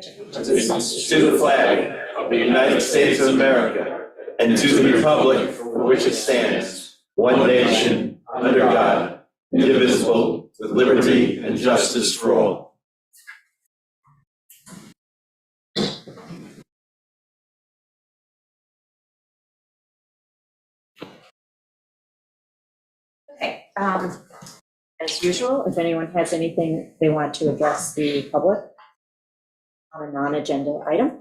allegiance to the flag of the United States of America and to the republic for which it stands, one nation, under God, indivisible, with liberty and justice for all. Okay, as usual, if anyone has anything they want to address the public on a non-agenda item,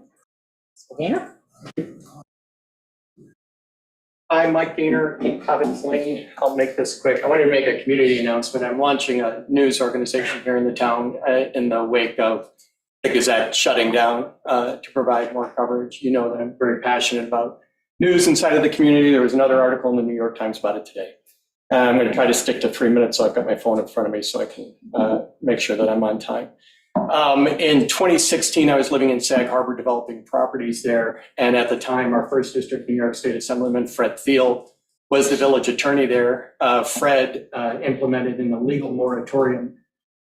Mr. Gaynor? I'm Mike Gaynor, Providence Lane. I'll make this quick. I wanted to make a community announcement. I'm launching a news organization here in the town in the wake of the Gazette shutting down to provide more coverage. You know that I'm very passionate about news inside of the community. There was another article in the New York Times about it today. I'm going to try to stick to 3 minutes, so I've got my phone in front of me so I can make sure that I'm on time. In 2016, I was living in Sag Harbor developing properties there. And at the time, our first district New York State Assemblyman, Fred Thiel, was the village attorney there. Fred implemented an illegal moratorium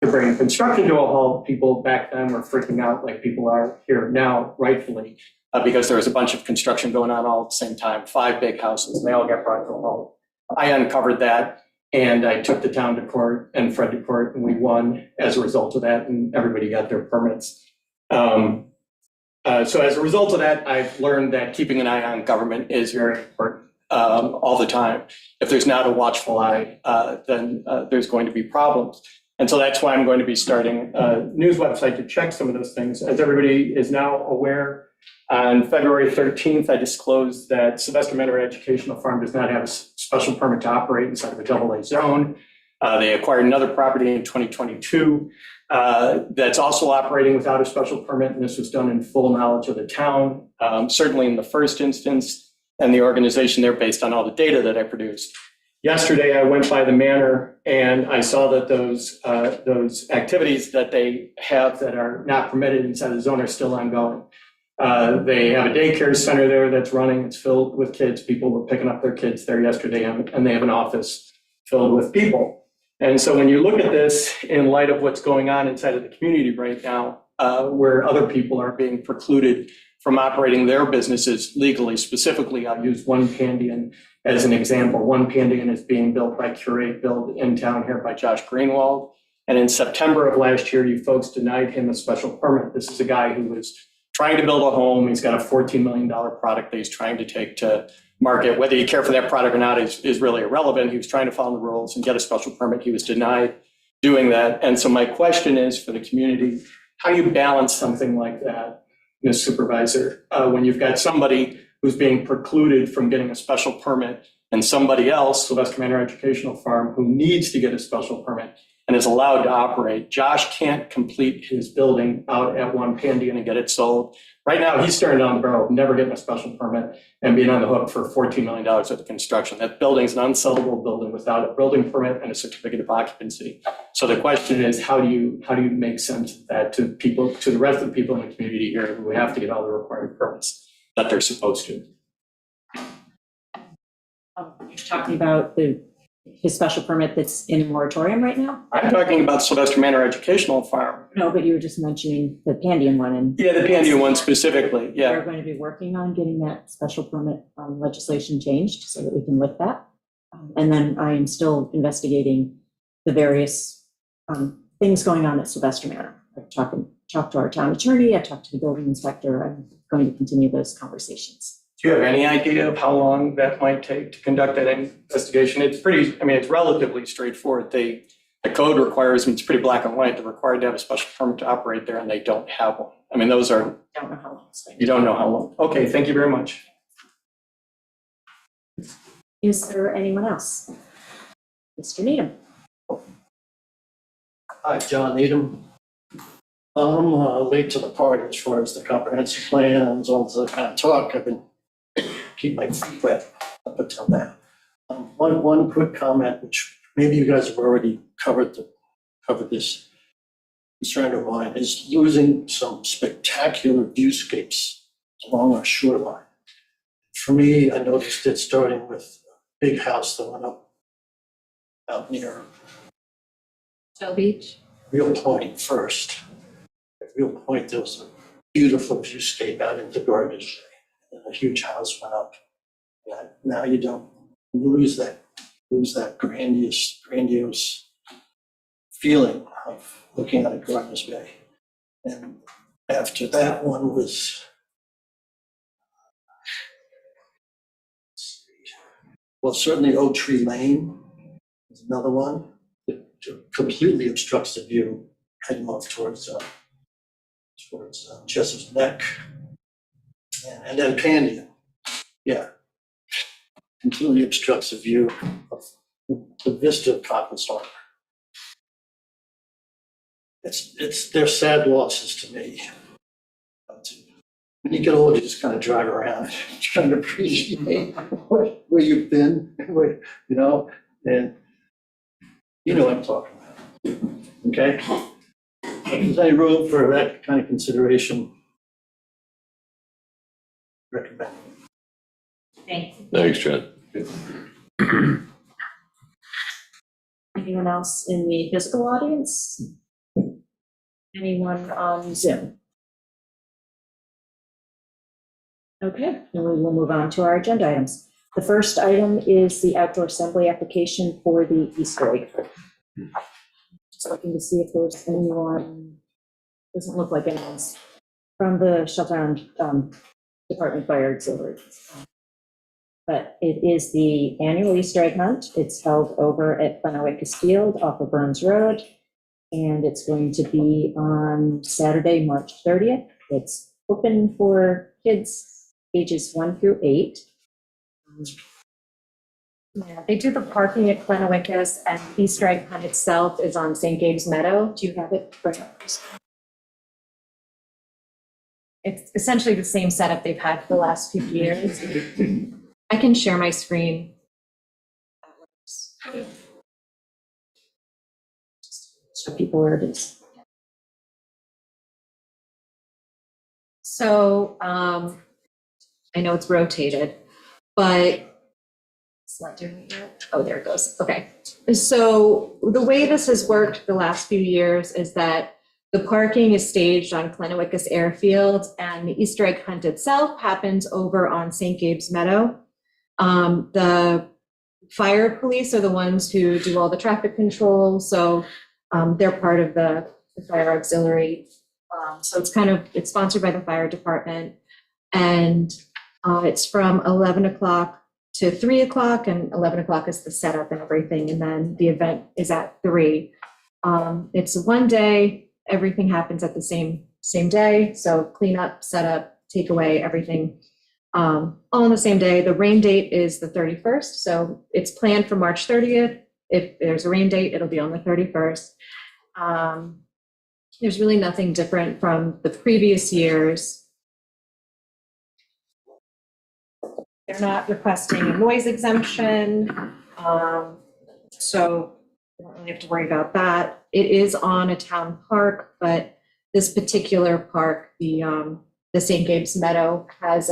to bring construction to a halt. People back then were freaking out like people are here now, rightfully, because there was a bunch of construction going on all at the same time, 5 big houses, and they all got brought to a halt. I uncovered that. And I took the town to court and Fred to court, and we won as a result of that, and everybody got their permits. So as a result of that, I've learned that keeping an eye on government is very important all the time. If there's not a watchful eye, then there's going to be problems. And so that's why I'm going to be starting a news website to check some of those things. As everybody is now aware, on February 13th, I disclosed that Sylvester Manor Educational Farm does not have a special permit to operate inside of a AA zone. They acquired another property in 2022 that's also operating without a special permit, and this was done in full knowledge of the town, certainly in the first instance, and the organization there based on all the data that I produced. Yesterday, I went by the manor and I saw that those activities that they have that are not permitted inside the zone are still ongoing. They have a daycare center there that's running. It's filled with kids. People were picking up their kids there yesterday, and they have an office filled with people. And so when you look at this in light of what's going on inside of the community right now, where other people are being precluded from operating their businesses legally, specifically, I'll use One Pandion as an example. One Pandion is being built by Curate Build in town here by Josh Greenwald. And in September of last year, you folks denied him a special permit. This is a guy who was trying to build a home. He's got a $14 million product that he's trying to take to market. Whether you care for that product or not is really irrelevant. He was trying to follow the rules and get a special permit. He was denied doing that. And so my question is for the community, how do you balance something like that, Ms. Supervisor, when you've got somebody who's being precluded from getting a special permit and somebody else, Sylvester Manor Educational Farm, who needs to get a special permit and is allowed to operate? Josh can't complete his building out at One Pandion and get it sold. Right now, he's staring down the barrel of never getting a special permit and being on the hook for $14 million worth of construction. That building's an unsellable building without a building permit and a certificate of occupancy. So the question is, how do you make sense of that to people, to the rest of the people in the community here who have to get all the required permits that they're supposed to? You're talking about his special permit that's in a moratorium right now? I'm talking about Sylvester Manor Educational Farm. No, but you were just mentioning the Pandion one. And Yeah, the Pandion one specifically, yeah. we're going to be working on getting that special permit legislation changed so that we can lift that. And then I am still investigating the various things going on at Sylvester Manor. I've talked to our town attorney, I've talked to the building inspector. I'm going to continue those conversations. Do you have any idea of how long that might take to conduct that investigation? It's it's relatively straightforward. The code requires them, it's pretty black and white, they're required to have a special permit to operate there, and they don't have one. Those are, Don't know how long it's going to you don't know how long. Okay, thank you very much. take. Is there anyone else? Mr. Needham. Hi, John Needham. I'm late to the party as far as the comprehensive plans, all the kind of talk. I've been keep my feet wet up until now. One quick comment, which maybe you guys have already covered this concern of mine, is losing some spectacular viewscapes along our shoreline. For me, I noticed it starting with a big house that went up out near Shell Beach. Real Point first. At Real Point, there was a beautiful viewscape out into Gardner's Bay. And a huge house went up. And now you don't lose that grandiose feeling of looking out at Gardner's Bay. And after that one was, well, certainly Oak Tree Lane is another one that completely obstructs the view heading up towards Jessup Neck. And then Pandian, yeah. Completely obstructs the view of the vista of Copland's Harbor. They're sad losses to me. But when you get older, you just kind of drive around, trying to appreciate where you've been, and you know what I'm talking about. Okay? If there's any room for that kind of consideration, recommend it. Thanks. Thanks, Chad. Anyone else in the physical audience? Anyone on Zoom? Okay, then we will move on to our agenda items. The first item is the outdoor assembly application for the Easter egg. Just looking to see if there's anyone, doesn't look like anyone's from the Shelter Department Fire Auxiliary. But it is the annual Easter egg hunt. It's held over at Glenawickus Field off of Burns Road. And it's going to be on Saturday, March 30th. It's open for kids ages 1 through 8. Yeah, they do the parking at Glenawickus, and Easter egg hunt itself is on St. Gabe's Meadow. Do you have it? It's essentially the same setup they've had for the last few years. I can share my screen. That works. Show people where it is. So I know it's rotated, but it's not doing it yet. Oh, there it goes. Okay. So the way this has worked the last few years is that the parking is staged on Glenawickus Airfield, and the Easter egg hunt itself happens over on St. Gabe's Meadow. The fire police are the ones who do all the traffic control, so they're part of the fire auxiliary. So it's sponsored by the fire department, and it's from 11 o'clock to 3 o'clock, and 11 o'clock is the setup and everything, and then the event is at 3. It's one day, everything happens at the same day, so cleanup, setup, takeaway, everything, all on the same day. The rain date is the 31st, so it's planned for March 30th. If there's a rain date, it'll be on the 31st. There's really nothing different from the previous years. They're not requesting a noise exemption, so you don't really have to worry about that. It is on a town park, but this particular park, the St. Gabe's Meadow, has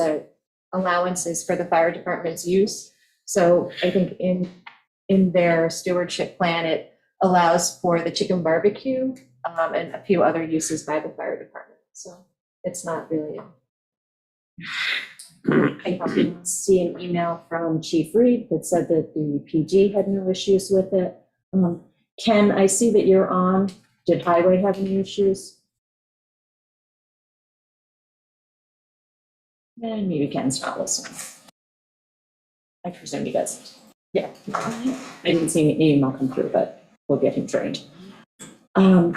allowances for the fire department's use. So I think in their stewardship plan, it allows for the chicken barbecue and a few other uses by the fire department. So it's not really. I did see an email from Chief Reed that said that the PG had no issues with it. Ken, I see that you're on. Did Highway have any issues? And maybe Ken's not listening. I presume he doesn't. Yeah. I didn't see an email come through, but we'll get him trained. All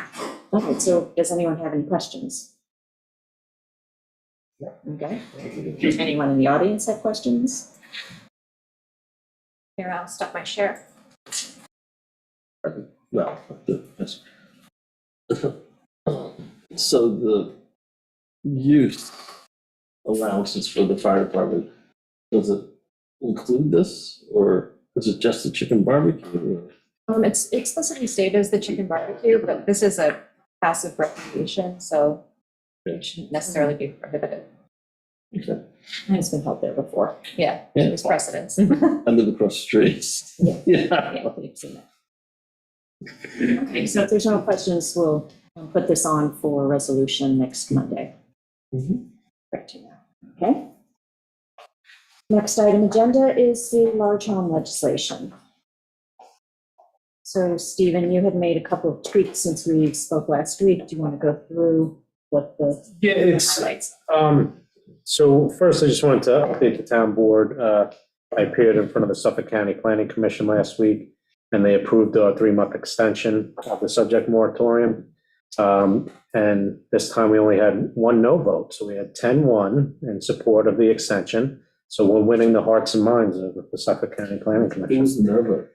right, so does anyone have any questions? Okay. Does anyone in the audience have questions? Here, I'll stop my share. Well, so the use allowances for the fire department, does it include this, or is it just the chicken barbecue? It's explicitly stated as the chicken barbecue, but this is a passive recreation, so it shouldn't necessarily be prohibited. Okay. It's been held there before. Yeah, Yeah. there's precedence. I live across the street. Yeah. Yeah. Yeah, we've seen that. Okay, so if there's no questions, we'll put this on for resolution next Monday. Correct you now. Okay. Next item agenda is the large home legislation. So Stephen, you had made a couple of tweaks since we spoke last week. Do you want to go through what the Yeah, it's, highlights? so first, I just wanted to update the town board. I appeared in front of the Suffolk County Planning Commission last week, and they approved a 3-month extension of the subject moratorium. And this time we only had one no vote, so we had 10-1 in support of the extension. So we're winning the hearts and minds of the Suffolk County Planning Commission. Who's the nerve?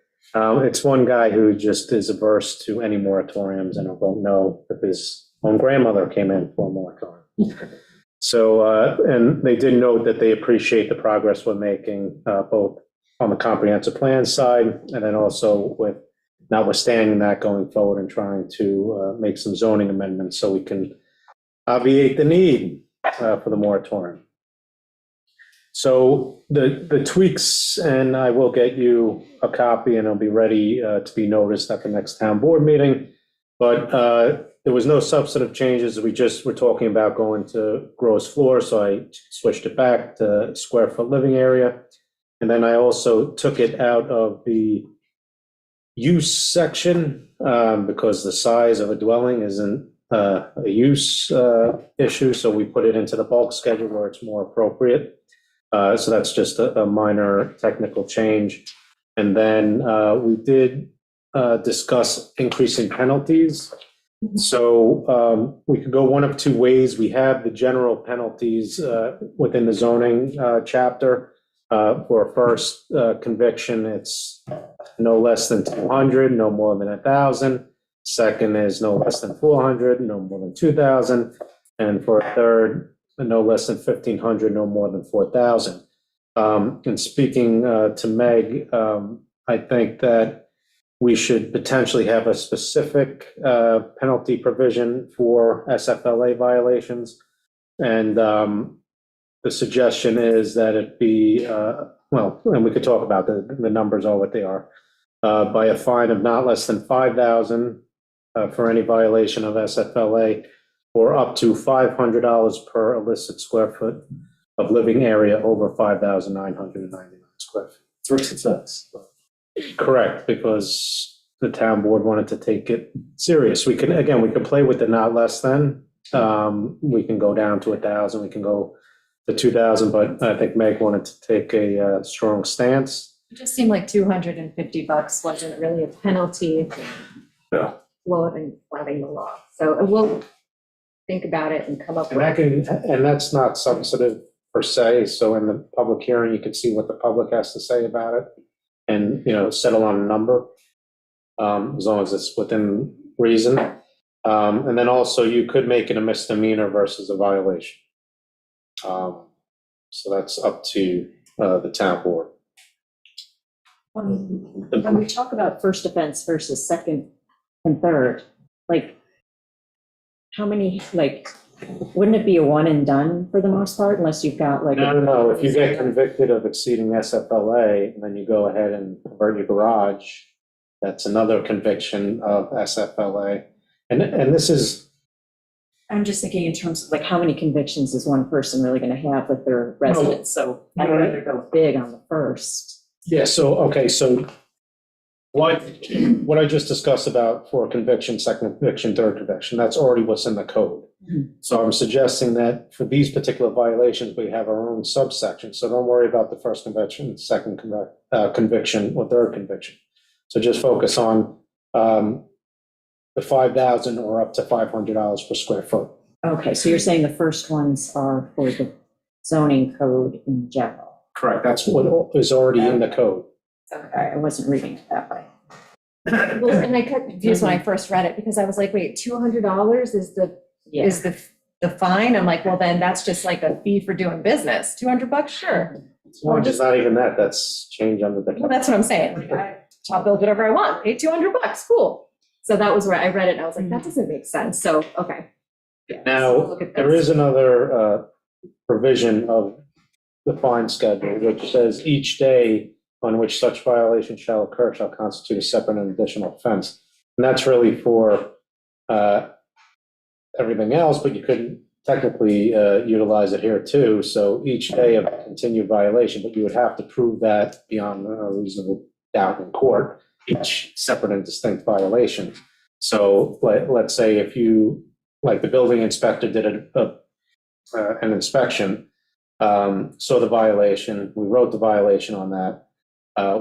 It's one guy who just is averse to any moratoriums and won't know if his own grandmother came in for a moratorium. So, and they did note that they appreciate the progress we're making, both on the comprehensive plan side and then also with notwithstanding that going forward and trying to make some zoning amendments so we can obviate the need for the moratorium. So the tweaks, and I will get you a copy and it'll be ready to be noticed at the next town board meeting. But there was no substantive changes. We just were talking about going to gross floor, so I switched it back to square foot living area. And then I also took it out of the use section because the size of a dwelling isn't a use issue. So we put it into the bulk schedule where it's more appropriate. So that's just a minor technical change. And then we did discuss increasing penalties. So we could go one of two ways. We have the general penalties within the zoning chapter. For a first conviction, it's no less than 200, no more than 1,000. Second is no less than 400, no more than 2,000. And for a third, no less than 1,500, no more than 4,000. And speaking to Meg, I think that we should potentially have a specific penalty provision for SFLA violations. And the suggestion is that it be, well, and we could talk about the numbers are what they are, by a fine of not less than 5,000 for any violation of SFLA, or up to $500 per illicit square foot of living area over 5,999 square feet. First offense. Correct, because the town board wanted to take it serious. We can, again, we can play with the not less than. We can go down to 1,000, we can go to 2,000, but I think Meg wanted to take a strong stance. It just seemed like $250 wasn't really a penalty. Yeah. Flouting the law. So we'll think about it and come up And with. and that's not substantive per se, so in the public hearing, you can see what the public has to say about it and, settle on a number, as long as it's within reason. And then also you could make it a misdemeanor versus a violation. So that's up to the town board. When we talk about first offense versus second and third, like, how many, like, wouldn't it be a one and done for the most part, unless you've got like? No, if you get convicted of exceeding SFLA, and then you go ahead and convert your garage, that's another conviction of SFLA. And this is, I'm just thinking in terms of like, how many convictions is one person really gonna have with their residence? So I'd rather go big on the first. yeah, so, okay, so what I just discussed about for conviction, second conviction, third conviction, that's already what's in the code. Mhm. So I'm suggesting that for these particular violations, we have our own subsection. So don't worry about the first conviction, second conviction, or third conviction. So just focus on the 5,000 or up to $500 per square foot. Okay, so you're saying the first ones are for the zoning code in general? Correct. That's what is already in the code. Okay, I wasn't reading it that way. Well, and I got confused when I first read it because I was like, wait, $200 is the fine? I'm like, well, then that's just like a fee for doing business. $200, sure. It's not even that, that's change under the. Well, that's what I'm saying. Like, I'll build whatever I want, pay $200, cool. So that was where I read it and I was like, that doesn't make sense. So, okay. Yeah, so Now, we'll look at there this. is another provision of the fine schedule, which says each day on which such violation shall occur shall constitute a separate and additional offense. And that's really for everything else, but you couldn't technically utilize it here too, so each day of continued violation, but you would have to prove that beyond a reasonable doubt in court, each separate and distinct violation. So let's say if you, like the building inspector did an inspection, saw the violation, we wrote the violation on that,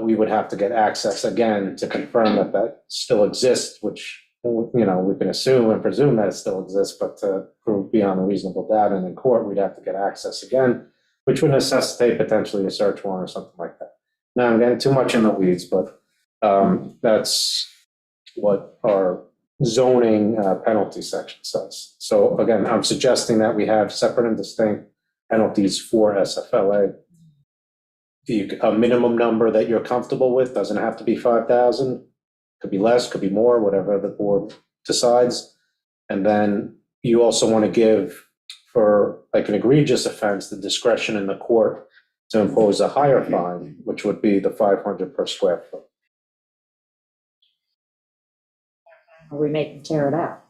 we would have to get access again to confirm that that still exists, which, you know, we can assume and presume that it still exists, but to prove beyond a reasonable doubt and in court, we'd have to get access again, which would necessitate potentially a search warrant or something like that. Now, I'm getting too much in the weeds, but that's what our zoning penalty section says. So again, I'm suggesting that we have separate and distinct penalties for SFLA. A minimum number that you're comfortable with, doesn't have to be 5,000, could be less, could be more, whatever the board decides. And then you also want to give, for like an egregious offense, the discretion in the court to impose a higher fine, which would be the 500 per square foot. Or we make them tear it out.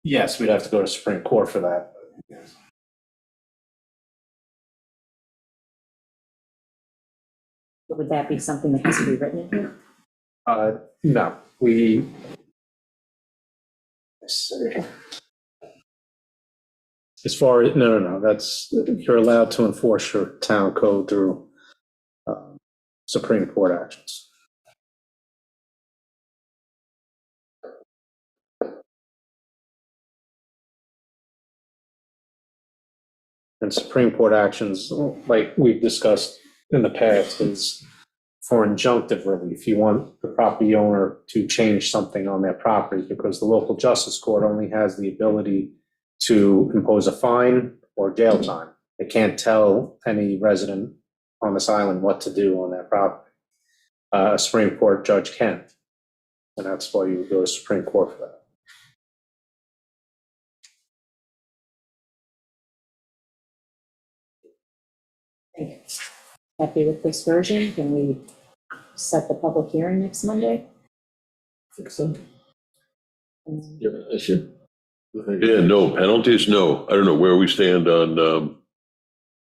Yes, we'd have to go to Supreme Court for that. Would that be something that has to be written in here? No, let's see. As far as, no, that's, you're allowed to enforce your town code through Supreme Court actions. And Supreme Court actions, like we've discussed in the past, is for injunctive relief. You want the property owner to change something on their property because the local justice court only has the ability to impose a fine or jail time. They can't tell any resident on this island what to do on their property. A Supreme Court judge can. And that's why you go to Supreme Court for that. Happy with this version? Can we set the public hearing next Monday? Think so? You have an issue? Yeah, no, penalties, no. I don't know where we stand on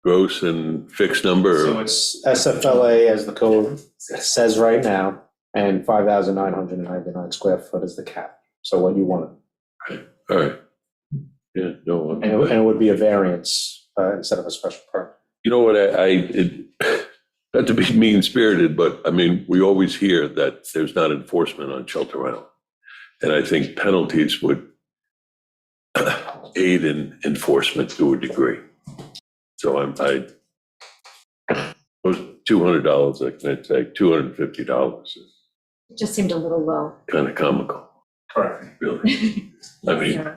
gross and fixed So number. it's SFLA as the code says right now, and 5,999 square foot is the cap. So what you want, All right. Yeah, no. and it would be a variance instead of a special permit. You know what, not to be mean spirited, but I mean, we always hear that there's not enforcement on shelter rental. And I think penalties would aid in enforcement to a degree. So was $200, I'd say $250 is It just seemed a little low. kind of comical, Correct. really. I mean,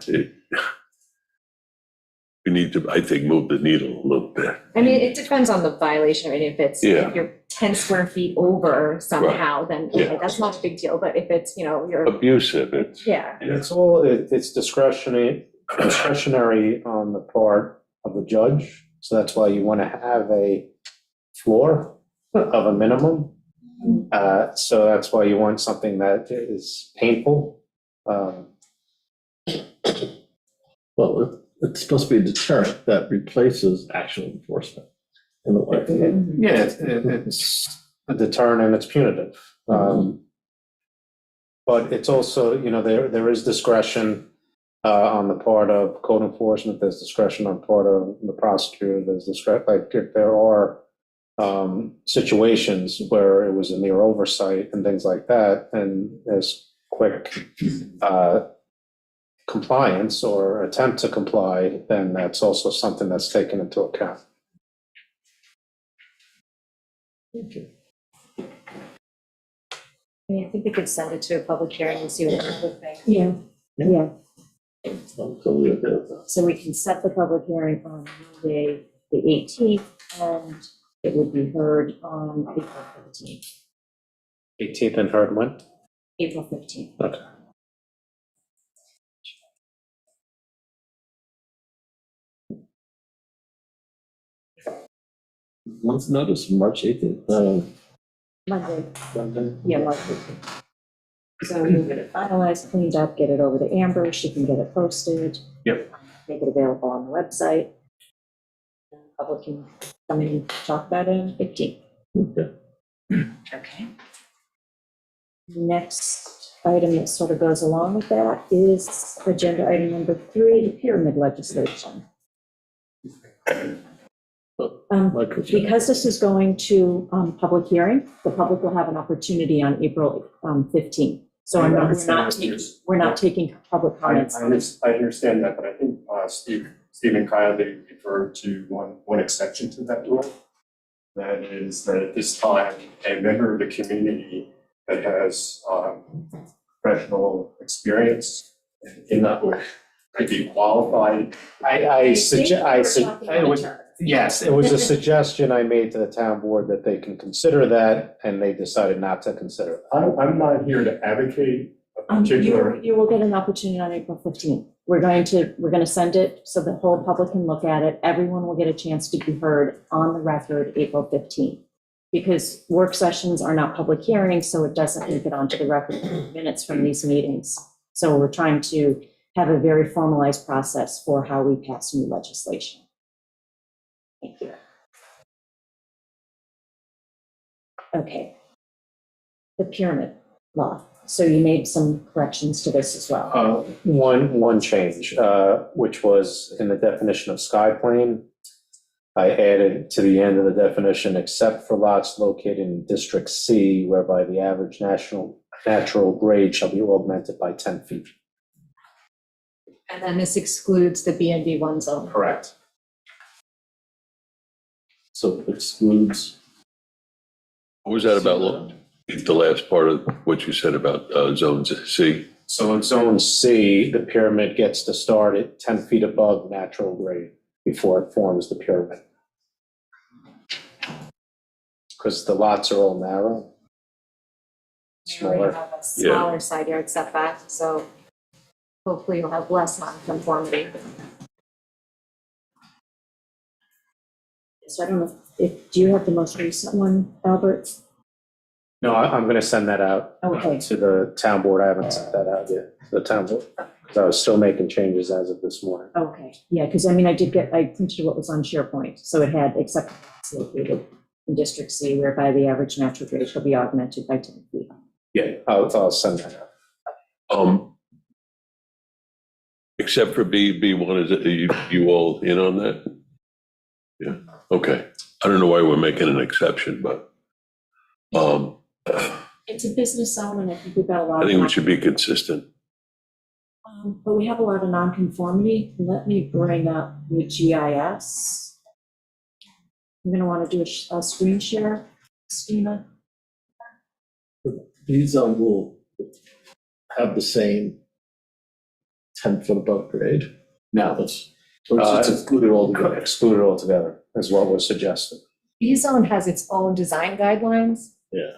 we need to, I think, move the needle a little bit. I mean, it depends on the violation. I mean, if Yeah. you're 10 square feet over somehow, then okay, Yeah. that's not a big deal. But if it's, you're, Abusive, it's, yeah. And it's discretionary on the part of the judge. So that's why you want to have a floor of a minimum. So that's why you want something that is painful. Well, it's supposed to be a deterrent that replaces actual enforcement in a way. Yeah, it's a deterrent and it's punitive. But it's also, there is discretion on the part of code enforcement, there's discretion on part of the prosecutor, there's discretion, like if there are situations where it was a mere oversight and things like that, and there's quick compliance or attempt to comply, then that's also something that's taken into account. Okay. I think we could send it to a public hearing and see what people think. Yeah, yeah. I'm totally okay with that. So we can set the public hearing on Monday, the 18th, and it would be heard on April 15th. 18th and heard when? April 15th. Okay. Once notice, March 18th. Monday, Monday. yeah, March 15th. So we'll get it finalized, cleaned up, get it over to Amber, she can get it posted. Yep. make it available on the website. And the public can come in and talk about it on the 15th. Okay. Okay. Next item that sort of goes along with that is agenda item number 3, the pyramid legislation. Microphone. Because this is going to public hearing, the public will have an opportunity on April 15th. So we're not taking public comments. I understand that, but I think Stephen kindly referred to one exception to that rule. That is that at this time, a member of the community that has professional experience in that way could be qualified. Yes, it was a suggestion I made to the town board that they can consider that, and they decided not to consider it. I'm not here to advocate a particular. You will get an opportunity on April 15th. We're going to send it so the whole public can look at it. Everyone will get a chance to be heard on the record April 15th. Because work sessions are not public hearings, so it doesn't make it onto the record minutes from these meetings. So we're trying to have a very formalized process for how we pass new legislation. Thank you. Okay. The pyramid law. So you made some corrections to this as well. One change, which was in the definition of sky plane. I added to the end of the definition, except for lots located in District C, whereby the average natural grade shall be augmented by 10 feet. And then this excludes the BND1 zone. Correct. So it excludes. What was that about, the last part of what you said about zones C? So in Zone C, the pyramid gets to start at 10 feet above natural grade before it forms the pyramid. Because the lots are all narrow. We already Smaller. have a smaller side yard setback, so hopefully you'll have less non-conformity. So I don't know do you have the most recent one, Albert? No, I'm going to send that out Okay. to the town board. I haven't sent that out yet, to the town board, because I was still making changes as of this morning. Okay, yeah, because I mean, I printed what was on SharePoint, so it had except located in District C, whereby the average natural grade shall be augmented by 10 feet. Yeah, I'll send that out. Except for B1, is it, you all in on that? Yeah, okay. I don't know why we're making an exception, but It's a business zone, and I think we've got a lot I of. think we should be consistent. But we have a lot of nonconformity. Let me bring up the GIS. I'm gonna want to do a screen share, Stina. These will have the same 10 foot above grade. Now that's, or it's excluded altogether. Excluded altogether is what was suggested. B-zone has its own design guidelines. Yeah.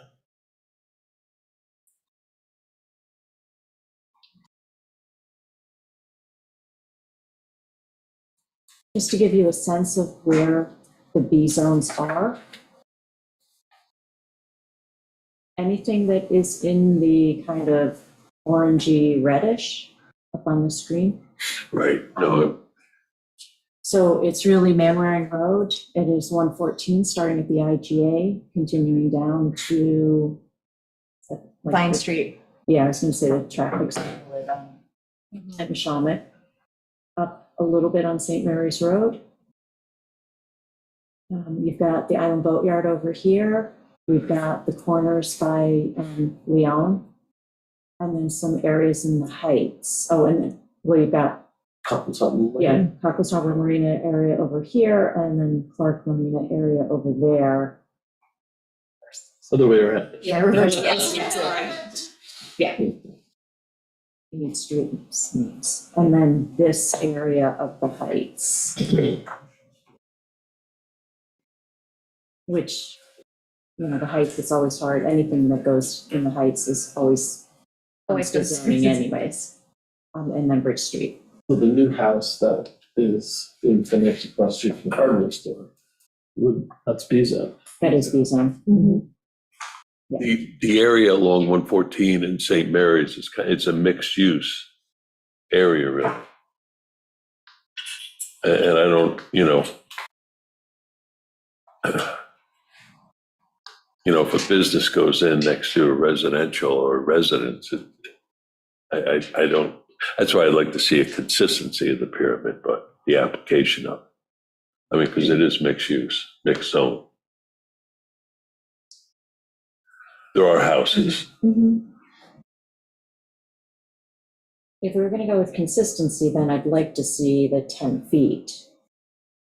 Just to give you a sense of where the B zones are. Anything that is in the kind of orangey reddish up on the screen. Right, no, So it's really Manwaring Road. It is 114, starting at the IGA, continuing down to. Vine Street. Yeah, I was gonna say the traffic's at Neshomet. Up a little bit on St. Mary's Road. You've got the Island Boatyard over here. We've got the corners by Leon. And then some areas in the Heights. Oh, and then, well, you've got, yeah, Cockles Harbor Marina area over here, and then Clark Marina area over there. Other way around. Yeah, reverse, yes. Yeah. You need street names. And then this area of the Heights. Which, you know, the Heights, it's always hard. Anything that goes in the Heights is always zoning anyways. And then Bridge Street. So the new house that is being finished across the street from the hardware store, that's B-zone. That is B zone. the area along 114 in St. Mary's it's a mixed use area, really. And I don't, if a business goes in next to a residential or residence, I don't, that's why I'd like to see a consistency of the pyramid, but the application of it. I mean, because it is mixed use, mixed zone. There are houses. If we were gonna go with consistency, then I'd like to see the 10 feet.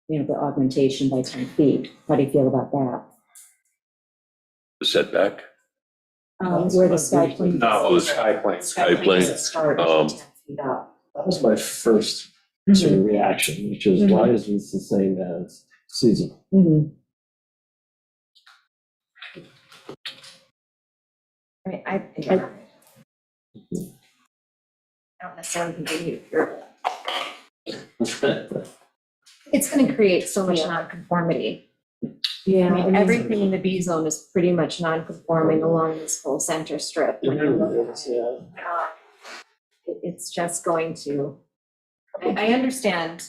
The augmentation by 10 feet. How do you feel about that? The setback. Where the sky plane. No, the sky plane. Sky plane, Start um, 10 feet up. That was my first sort of reaction, which is why is this the same as seasonal? Mhm. I mean, I don't necessarily agree with your, it's gonna create so much nonconformity. Yeah. I mean, everything in the B zone is pretty much non-conforming along this whole center strip. When you look at it, it's just going to, I understand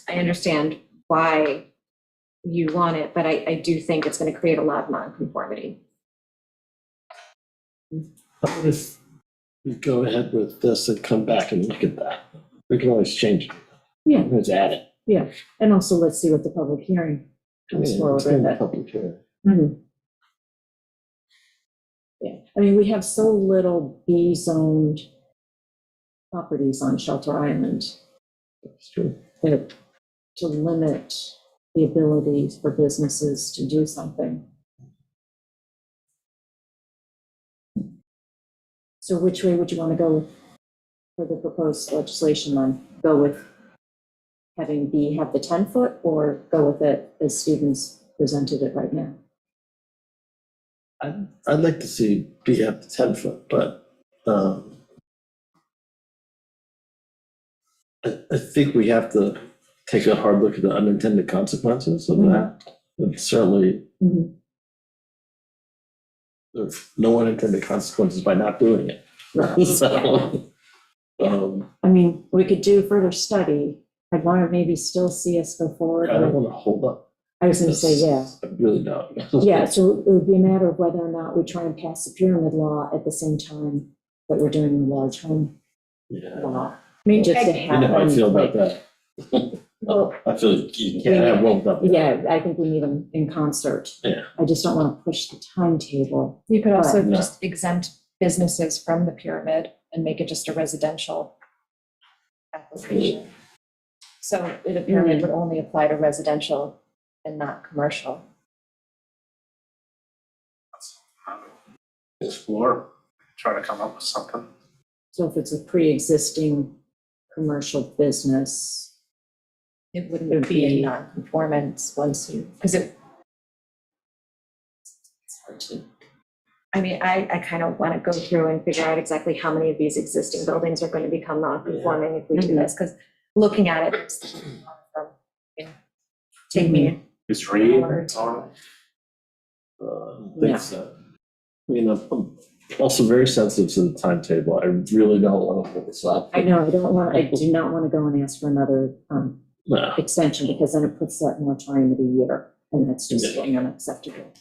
why you want it, but I do think it's gonna create a lot of non-conformity. What if we go ahead with this and come back and look at that? We can always change it. Yeah. Let's add it. Yeah, and also let's see what the public hearing comes Yeah, forward it's in with the it. public hearing. Mhm. Yeah, I mean, we have so little B-zoned properties on Shelter Island That's true. that to limit the ability for businesses to do something. So which way would you want to go for the proposed legislation then? Go with having B have the 10-foot or go with it as Stevens presented it right now? I'd like to see B at the 10-foot, but I think we have to take a hard look at the unintended consequences of that. And certainly, Mhm. there's no unintended consequences by not doing it. So, I mean, we could do further study. I'd want to maybe still see us go forward. I don't with- want to hold up. I was going to say, yeah. I really don't. Yeah, so it would be a matter of whether or not we try and pass the pyramid law at the same time that we're doing the large home Yeah. law. I mean, Just to You know how I have feel them, about that. well, I feel like you can't have one without the other. yeah, I think we need them in concert. Yeah. I just don't want to push the timetable. you could also No. just exempt businesses from the pyramid and make it just a residential application. So the pyramid would only apply to residential and not commercial. Explore, try to come up with something. So if it's a pre-existing commercial business, It It would wouldn't be be- in non-conformance once you, because it's hard to. I mean, I kind of want to go through and figure out exactly how many of these existing buildings are going to become non-conforming if we do this, because looking at it, it's from, take me Is an hour or two. I think so. I mean, I'm also very sensitive to the timetable. I really don't want to hold this up. I know, I do not want to go and ask for another No, extension because then it puts that moratorium at a year and that's just Yeah. unacceptable.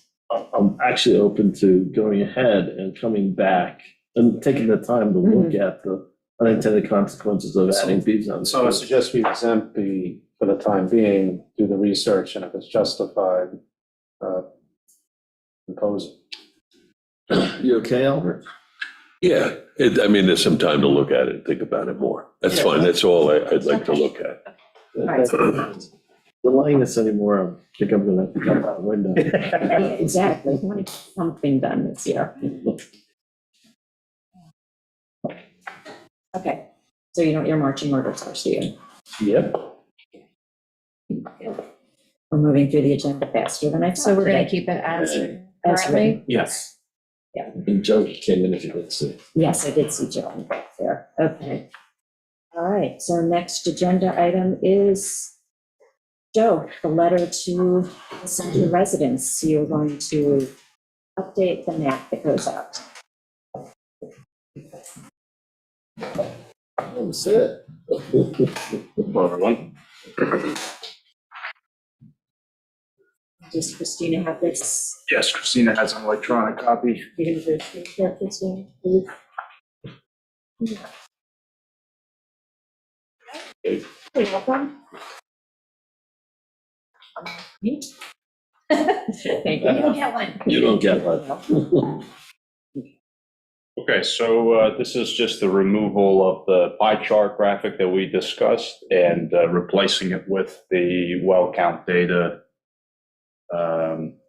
I'm actually open to going ahead and coming back and taking the time to look at the unintended consequences of adding B zones. So I suggest we exempt B for the time being, do the research, and if it's justified, impose it. You okay, Albert? Yeah, I mean, there's some time to look at it and think about it more. That's fine, that's all I'd like to look at. Right. Delaying this anymore, I think I'm gonna have to jump out the window. Exactly, I want to get something done this year. Okay, so you know what your marching orders are, do you? Yep. We're moving through the agenda faster than I thought. So we're going to today. keep it as As currently? written. Yes. And Joe came in if you didn't see. Yes, I did see Joe there. Okay. All right, so next agenda item is, Joe, the letter to the center residents. You're going to update the map that goes out. That's it. Hello, everyone. Does Christina have this? Yes, Christina has an electronic copy. You're gonna do that, Christina, please? You're welcome. Me? Thank you. You don't get one. You don't get one. Okay, so this is just the removal of the pie chart graphic that we discussed and replacing it with the well count data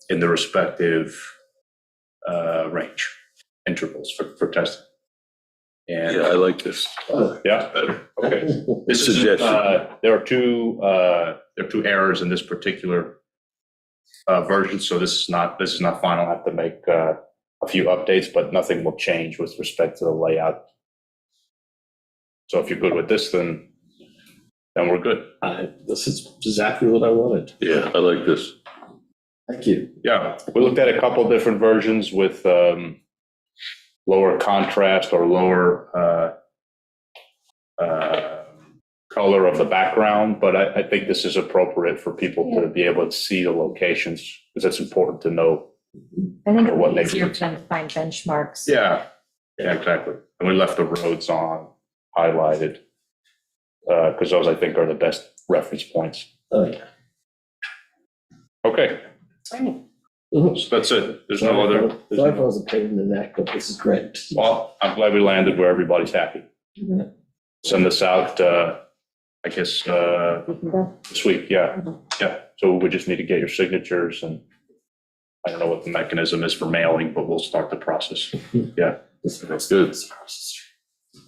in the respective range intervals for testing. And Yeah, I like this. yeah, Better. okay. This is, Suggestion. there are two errors in this particular version, so this is not final. I have to make a few updates, but nothing will change with respect to the layout. So if you're good with this, then we're good. This is exactly what I wanted. Yeah, I like this. Thank you. Yeah, we looked at a couple different versions with lower contrast or lower color of the background, but I think this is appropriate for people to be able to see the locations, because it's important to know. I think Or what it's makes easier sense. for them to find benchmarks. Yeah, exactly. And we left the roads on highlighted, because those I think are the best reference points. Okay. Okay, Right. so that's it. There's no other, there's Sorry if I no- was a pain in the neck, but this is great. well, I'm glad we landed where everybody's happy. Send this out, I guess, You can go. this week, yeah, yeah. So we just need to get your signatures, and I don't know what the mechanism is for mailing, but we'll start the process. Yeah. That's good.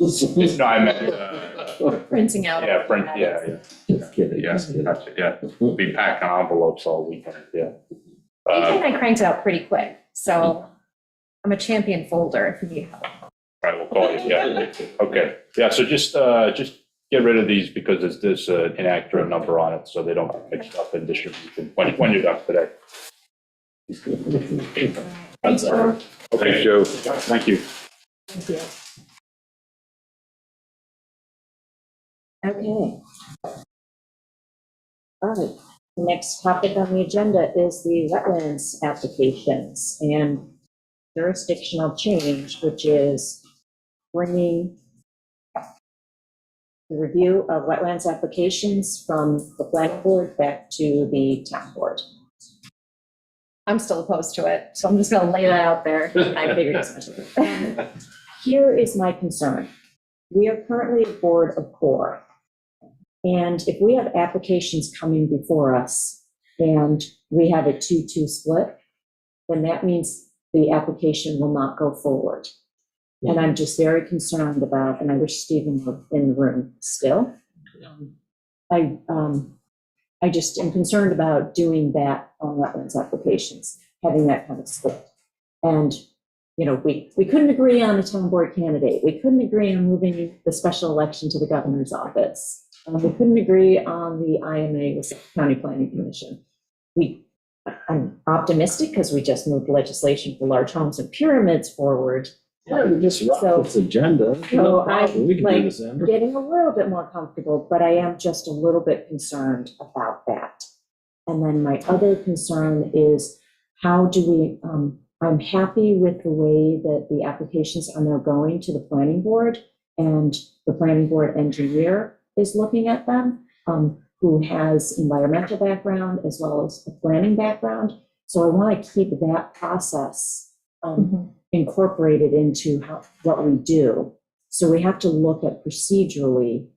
No, I meant, Printing out. yeah, print, yeah. Just kidding. Yeah, just kidding. gotcha, yeah. Be packing envelopes all weekend, yeah. Weekend All I cranked it out pretty quick, so I'm a champion folder if you need help. right, we'll call you, yeah. Okay, yeah, so just get rid of these because there's an inaccurate number on it, so they don't get mixed up in distribution when you're done today. Thanks, Joe. Thanks, Joe. Thank you. Thank you. Okay. All right, the next topic on the agenda is the wetlands applications and jurisdictional change, which is bringing the review of wetlands applications from the planning board back to the town board. I'm still opposed to it, so I'm just gonna lay that out there. I figured as much. Here is my concern. We are currently a board of 4. And if we have applications coming before us and we have a 2-2 split, then that means the application will not go forward. And I'm just very concerned about, and I wish Stephen were in the room still. I just am concerned about doing that on wetlands applications, having that kind of split. And, you know, we couldn't agree on a town board candidate. We couldn't agree on moving the special election to the governor's office. We couldn't agree on the IMA with the county planning commission. I'm optimistic because we just moved legislation for large homes and pyramids forward. Yeah, we just rock this agenda. So No I'm problem. We can do like this, Amber. getting a little bit more comfortable, but I am just a little bit concerned about that. And then my other concern is how do we, I'm happy with the way that the applications are now going to the planning board, and the planning board engineer is looking at them, who has environmental background as well as a planning background. So I want to keep that process incorporated into what we do. So we have to look at procedurally,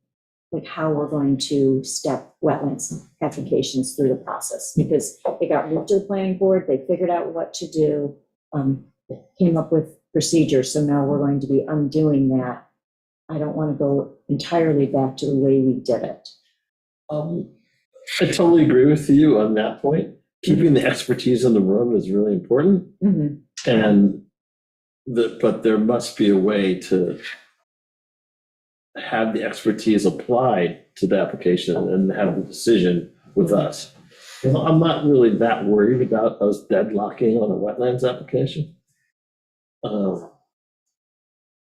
like how we're going to step wetlands applications through the process, because it got moved to the planning board, they figured out what to do, came up with procedures, so now we're going to be undoing that. I don't want to go entirely back to the way we did it. I totally agree with you on that point. Keeping the expertise in the room is really important. And but there must be a way to have the expertise applied to the application and have the decision with us. You know, I'm not really that worried about us deadlocking on a wetlands application.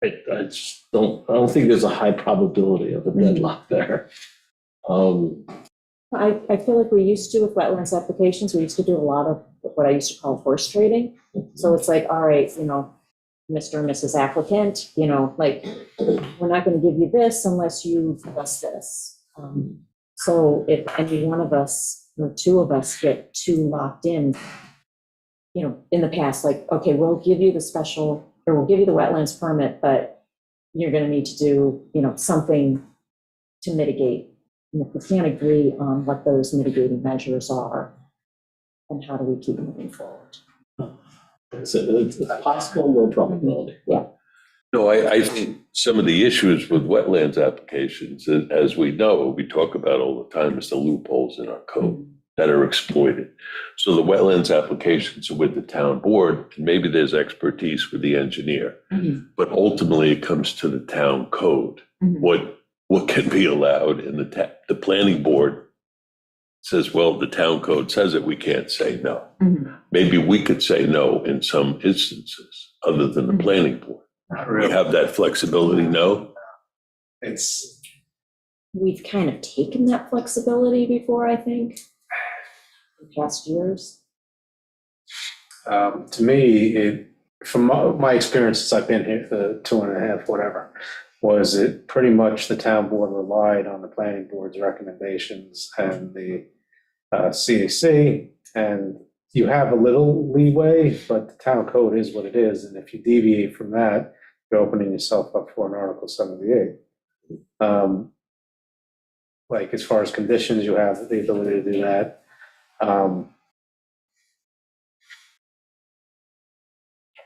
I just don't think there's a high probability of a deadlock there. I feel like we used to with wetlands applications, we used to do a lot of what I used to call horse trading. So it's like, all right, Mr. and Mrs. applicant, like, we're not going to give you this unless you give us this. So if any one of us or two of us get too locked in the past, like, okay, we'll give you the special, or we'll give you the wetlands permit, but you're going to need to do, something to mitigate. And if we can't agree on what those mitigating measures are, then how do we keep moving forward? It's possible, low probability. No, I think some of the issues with wetlands applications, as we know, we talk about all the time, is the loopholes in our code that are exploited. So the wetlands applications are with the town board, and maybe there's expertise with the engineer, but ultimately it comes to the town code. What can be allowed, and the planning board says, well, the town code says it, we can't say no. Maybe we could say no in some instances, other than the planning board. Not We really. have that flexibility, no? We've kind of taken that flexibility before, I think, in past years. To me, from my experience since I've been here, the 2.5, whatever, was it pretty much the town board relied on the planning board's recommendations and the CAC, and you have a little leeway, but the town code is what it is, and if you deviate from that, you're opening yourself up for an Article 78. Like, as far as conditions, you have the ability to do that.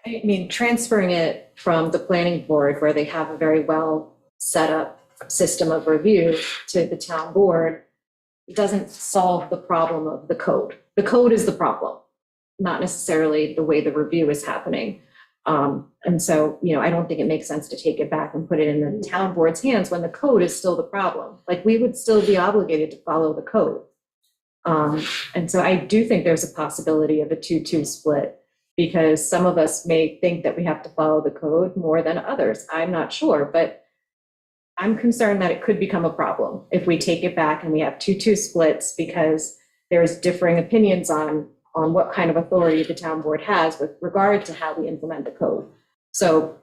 I mean, transferring it from the planning board, where they have a very well set up system of review, to the town board, doesn't solve the problem of the code. The code is the problem, not necessarily the way the review is happening. And so, I don't think it makes sense to take it back and put it in the town board's hands when the code is still the problem. Like, we would still be obligated to follow the code. And so I do think there's a possibility of a 2-2 split, because some of us may think that we have to follow the code more than others. I'm not sure, but I'm concerned that it could become a problem if we take it back and we have 2-2 splits, because there's differing opinions on what kind of authority the town board has with regard to how we implement the code. So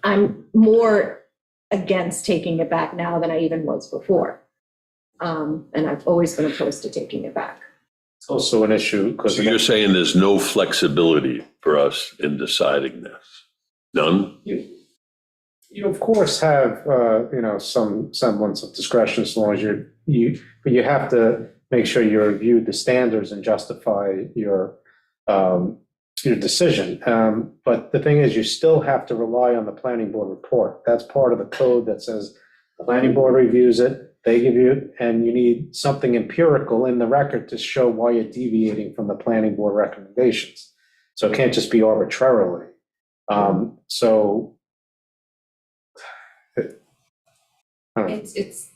I'm more against taking it back now than I even was before. And I've always been opposed to taking it back. It's also an issue because So you're saying there's no flexibility for us in deciding this? None? you of course have, some semblance of discretion as long as but you have to make sure you reviewed the standards and justify your decision. But the thing is, you still have to rely on the planning board report. That's part of the code that says the planning board reviews it, they give you, and you need something empirical in the record to show why you're deviating from the planning board recommendations. So it can't just be arbitrarily. It's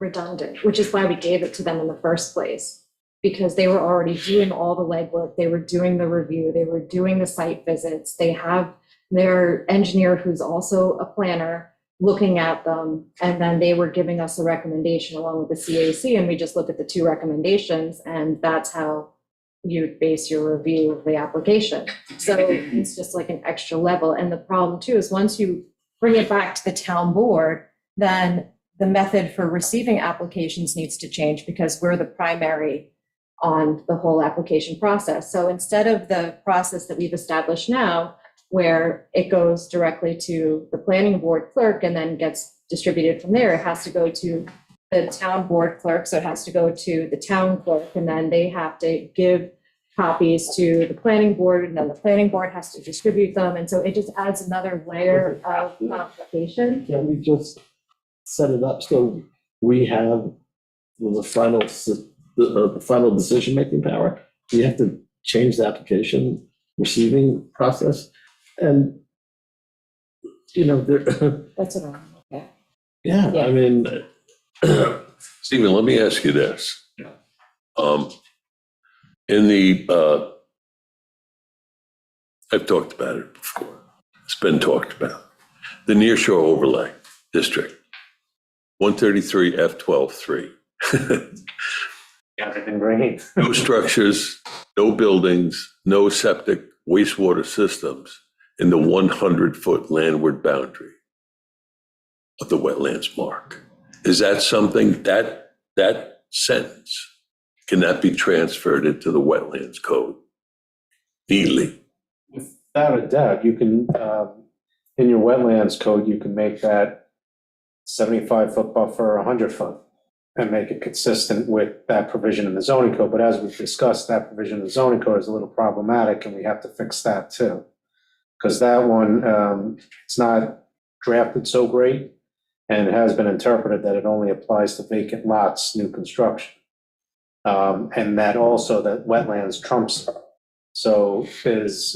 redundant, which is why we gave it to them in the first place, because they were already doing all the legwork, they were doing the review, they were doing the site visits, they have their engineer who's also a planner looking at them, and then they were giving us a recommendation along with the CAC, and we just look at the two recommendations, and that's how you base your review of the application. So it's just like an extra level. And the problem too is once you bring it back to the town board, then the method for receiving applications needs to change, because we're the primary on the whole application process. So instead of the process that we've established now, where it goes directly to the planning board clerk and then gets distributed from there, it has to go to the town board clerk, so it has to go to the town clerk, and then they have to give copies to the planning board, and then the planning board has to distribute them, and so it just adds another layer of complication. Can we just set it up so we have the final decision-making power? We have to change the application receiving process, and That's what I'm looking at. yeah, Yeah. I mean, Stephen, let me ask you this. I've talked about it before. It's been talked about. The nearshore overlay district, 133 F 12-3. Got it in green. No structures, no buildings, no septic wastewater systems in the 100-foot landward boundary of the wetlands mark. Is that something, that sentence, can that be transferred into the wetlands code neatly? Without a doubt, you can, in your wetlands code, you can make that 75-foot buffer 100-foot and make it consistent with that provision in the zoning code. But as we've discussed, that provision in the zoning code is a little problematic, and we have to fix that too. Because that one, it's not drafted so great, and it has been interpreted that it only applies to vacant lots, new construction. And that also, that wetlands trumps. So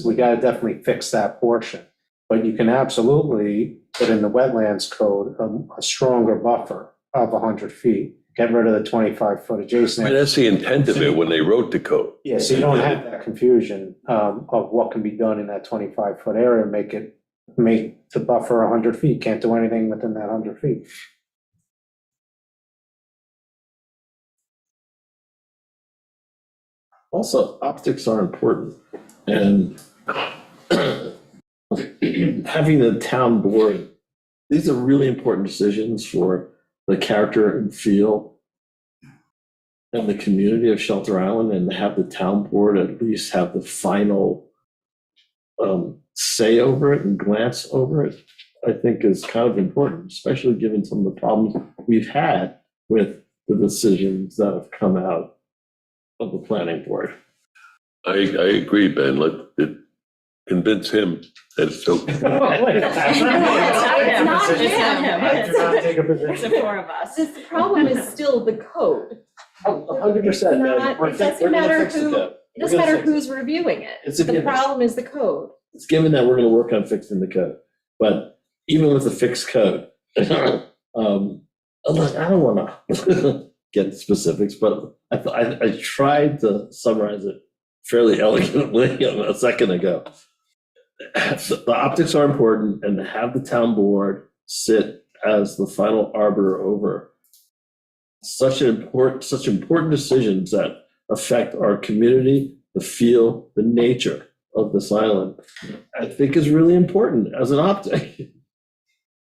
we gotta definitely fix that portion. But you can absolutely put in the wetlands code a stronger buffer of 100 feet. Get rid of the 25-foot I mean, adjacent. that's the intent of it when they wrote the code. Yeah, so you don't have that confusion of what can be done in that 25-foot area, make the buffer 100 feet, can't do anything within that 100 feet. Also, optics are important, and having the town board, these are really important decisions for the character and feel and the community of Shelter Island, and to have the town board at least have the final say over it and glance over it, I think is kind of important, especially given some of the problems we've had with the decisions that have come out of the planning board. I agree, Ben. Let it convince him that it's okay. It's not him. I do not take a It's position. the four of us. The problem is still the code. 100%. It doesn't matter who, it doesn't matter who's reviewing it. It's a The given. problem is the code. It's given that we're gonna work on fixing the code, but even with the fixed code, look, I don't wanna get into specifics, but I tried to summarize it fairly elegantly a second ago. The optics are important, and to have the town board sit as the final arbiter over such important decisions that affect our community, the feel, the nature of this island, I think is really important as an optic.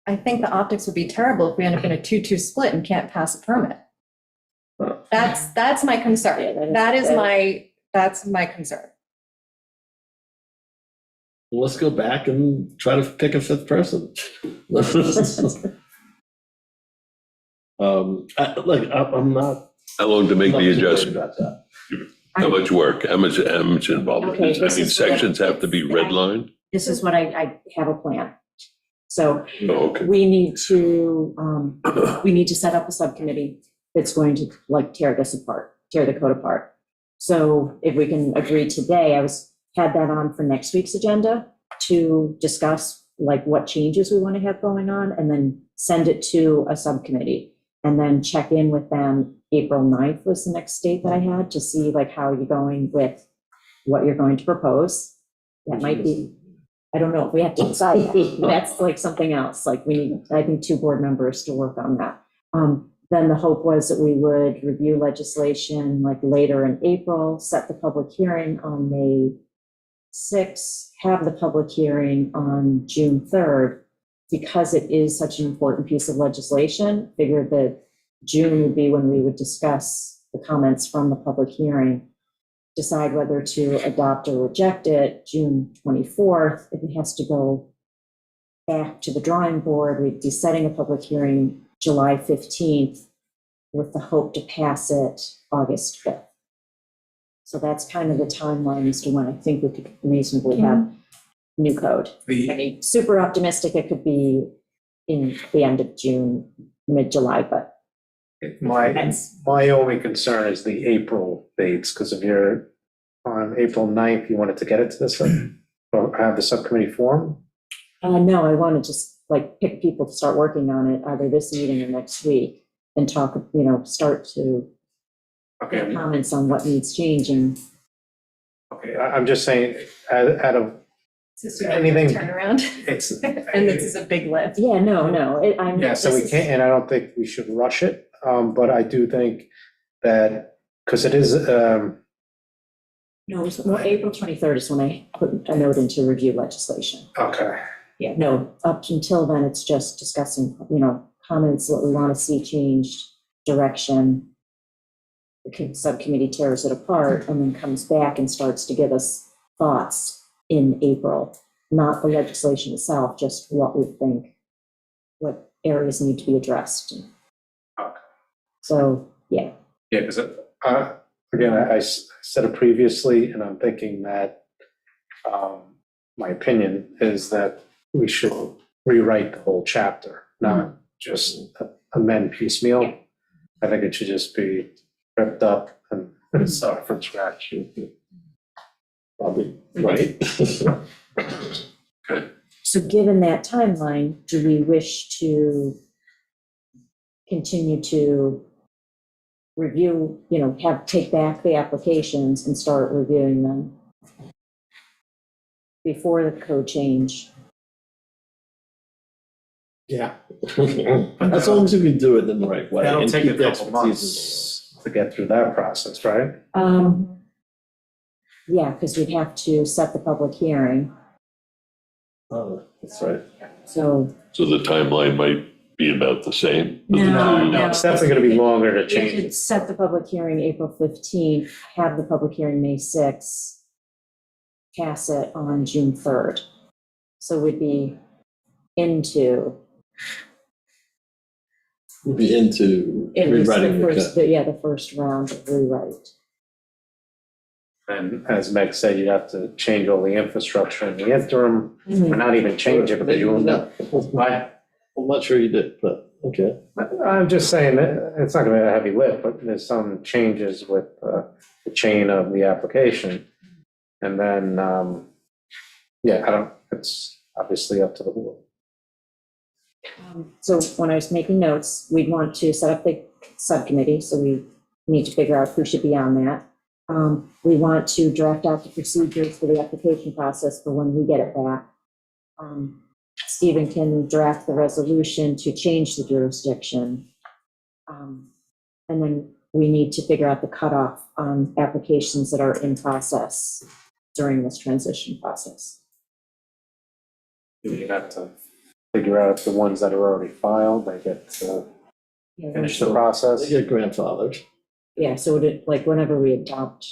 I think the optics would be terrible if we end up in a 2-2 split and can't pass a permit. That's my concern. Yeah, That's my concern. Let's go back and try to pick a fifth person. I'm not. How long to make not the too worried adjustment? about that. How much work? How much involvement? Okay, I this mean, is what I- sections have to be redlined? This is what I have a plan. So Oh, okay. we need to set up a subcommittee that's going to like tear this apart, tear the code apart. So if we can agree today, had that on for next week's agenda to discuss like what changes we want to have going on, and then send it to a subcommittee, and then check in with them. April 9th was the next date that I had to see like how you're going with what you're going to propose. That might be, I don't know if we have to decide that. That's like something else. Like we need, I think, 2 board members to work on that. Then the hope was that we would review legislation like later in April, set the public hearing on May 6th, have the public hearing on June 3rd. Because it is such an important piece of legislation, figured that June would be when we would discuss the comments from the public hearing, decide whether to adopt or reject it. June 24th, if it has to go back to the drawing board, we'd be setting a public hearing July 15th with the hope to pass it August 5th. So that's kind of the timeline as to when I think we could reasonably have new code. I mean, super optimistic, it could be in the end of June, mid-July, but My only concern is the April dates, because if you're on April 9th, you wanted to get it to this, or have the subcommittee form? no, I want to just like pick people to start working on it, either this meeting or next week, and talk, start to get comments on what needs changing. Okay, I'm just saying, out of anything, Turnaround. it's. And this is a big lift. Yeah, no, I'm. Yeah, so we this is- can't, and I don't think we should rush it. but I do think that, because it is, No, it was, well, April 23rd is when I put a note into review legislation. okay. Yeah, no, up until then, it's just discussing, comments, what we want to see changed, direction. The subcommittee tears it apart and then comes back and starts to give us thoughts in April, not the legislation itself, just what we think, what areas need to be addressed. Okay. So, yeah. Yeah, because, again, I said it previously, and I'm thinking that, my opinion is that we should rewrite the whole chapter, not just amend piecemeal. I think it should just be ripped up and start from scratch. Probably, right? So given that timeline, do we wish to continue to review, take back the applications and start reviewing them before the code change? Yeah. As long as we can do it in the right way. That'll and take keep a the couple expertise months to get through that process, right? Yeah, because we'd have to set the public hearing, Oh, that's right. so. So the timeline might be about the same. No. It's definitely gonna be longer to We change should it. set the public hearing April 15th, have the public hearing May 6th, pass it on June 3rd. So we'd be into. We'll be into It was rewriting the code. the first round of rewrite. And as Meg said, you'd have to change all the infrastructure in the interim, or not even change it, because you won't know. Why? I'm not sure you did, but okay. I'm just saying that it's not gonna be a heavy lift, but there's some changes with the chain of the application. And then, it's obviously up to the board. So when I was making notes, we'd want to set up the subcommittee, so we need to figure out who should be on that. We want to draft out the procedures for the application process for when we get it back. Stephen can draft the resolution to change the jurisdiction. And then we need to figure out the cutoff on applications that are in process during this transition process. You'd have to figure out if the ones that are already filed, they get to finish the process. They get grandfathered. Yeah, so whenever we adopt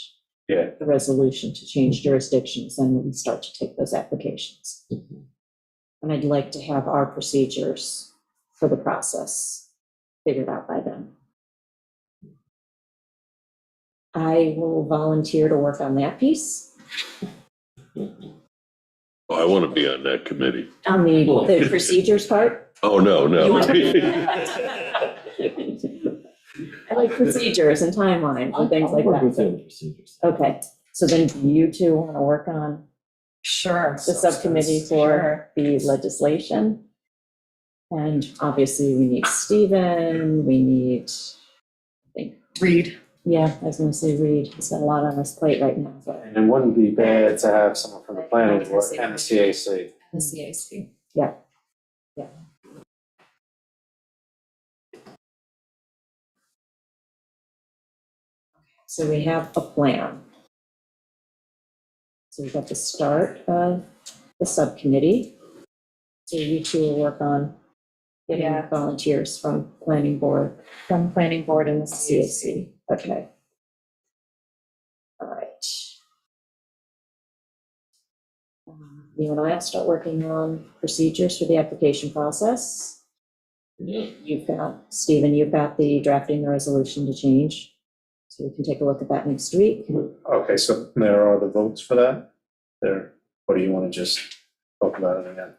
Yeah. the resolution to change jurisdictions, then we start to take those applications. And I'd like to have our procedures for the process figured out by then. I will volunteer to work on that piece, Oh, I want to be on that committee. on the procedures part. Oh, no, You want- no. I like procedures and timelines and things like I'll work with you that. on the procedures. Okay, so then do you two want to work on Sure. the subcommittee for the legislation? And obviously, we need Stephen, we need, Read. yeah, I was gonna say Reed, he's got a lot on his plate right now, but And it wouldn't be bad to have someone from the planning board and the CAC. The CAC. so we have a plan. So we've got the start of the subcommittee. So you two will work on getting Yeah. volunteers from planning board, From planning board and the CAC, okay. All right. You and I will start working on procedures for the application process. Yeah. You've got, Stephen, you've got the drafting the resolution to change. So we can take a look at that next week. Okay, so there are the votes for that? There, or do you want to just talk about it again?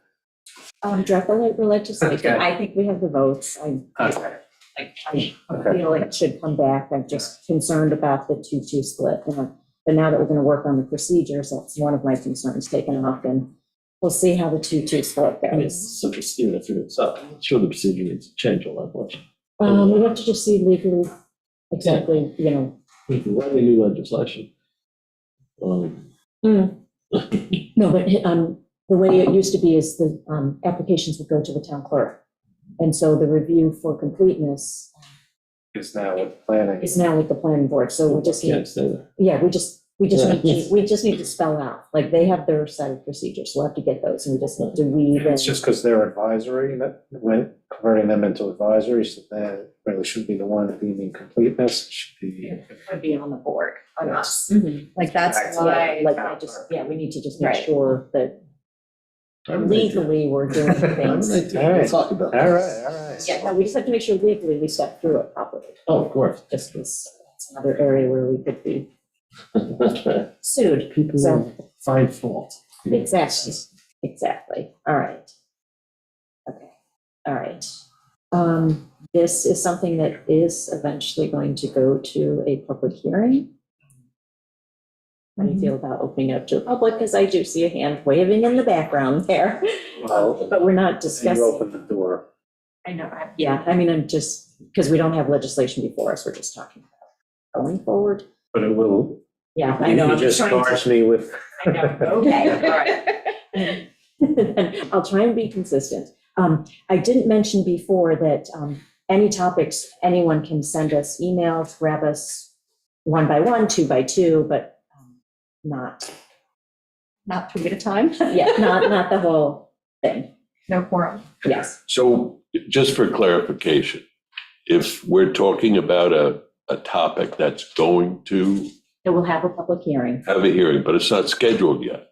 Draft the legislation, Okay. I think we have the votes. I Okay. Okay. feel like it should come back. I'm just concerned about the 2-2 split. But now that we're going to work on the procedures, that's one of my concerns taken off, and we'll see how the 2-2 split I mean, goes. so Stephen, if it's up, I'm sure the procedure needs to change all that much. We have to just see legally exactly, If you write any new legislation. No, but the way it used to be is the applications would go to the town clerk. And so the review for completeness Is now with planning. is now with the planning board, so we just Can't need, stay there. yeah, we just Yeah. need to spell out, like, they have their set of procedures, we'll have to get those, and we just need to weave in. It's just because they're advisory, that when converting them into advisory, so that really shouldn't be the one deeming completeness, it should be. Would be on the board, on us. Mhm. Like, that's Yeah, why. like, I just, yeah, we need to just make Right. sure that legally we're doing things. We'll talk about All that. right, all right. Yeah, no, we just have to make sure legally we step through it properly, Oh, of course. just because it's another area where we could be sued. People So- will find fault. Exactly, exactly. All right. Okay, all right. This is something that is eventually going to go to a public hearing. How do you feel about opening it up to the public? Because I do see a hand waving in the background there. Well, But we're not you discussing. open the door. I know, yeah, I mean, I'm just, because we don't have legislation before us, we're just talking about going forward. But it will. Yeah, I know. You I'm just trying to- charged me with. I know, okay, all right. I'll try and be consistent. I didn't mention before that any topics, anyone can send us emails, grab us 1 by 1, 2 by 2, but not, Not 3 at a time. yeah, not the whole thing. No quorum. Yes, So just for clarification, if we're talking about a topic that's going to it will have a public hearing. have a hearing, but it's not scheduled yet,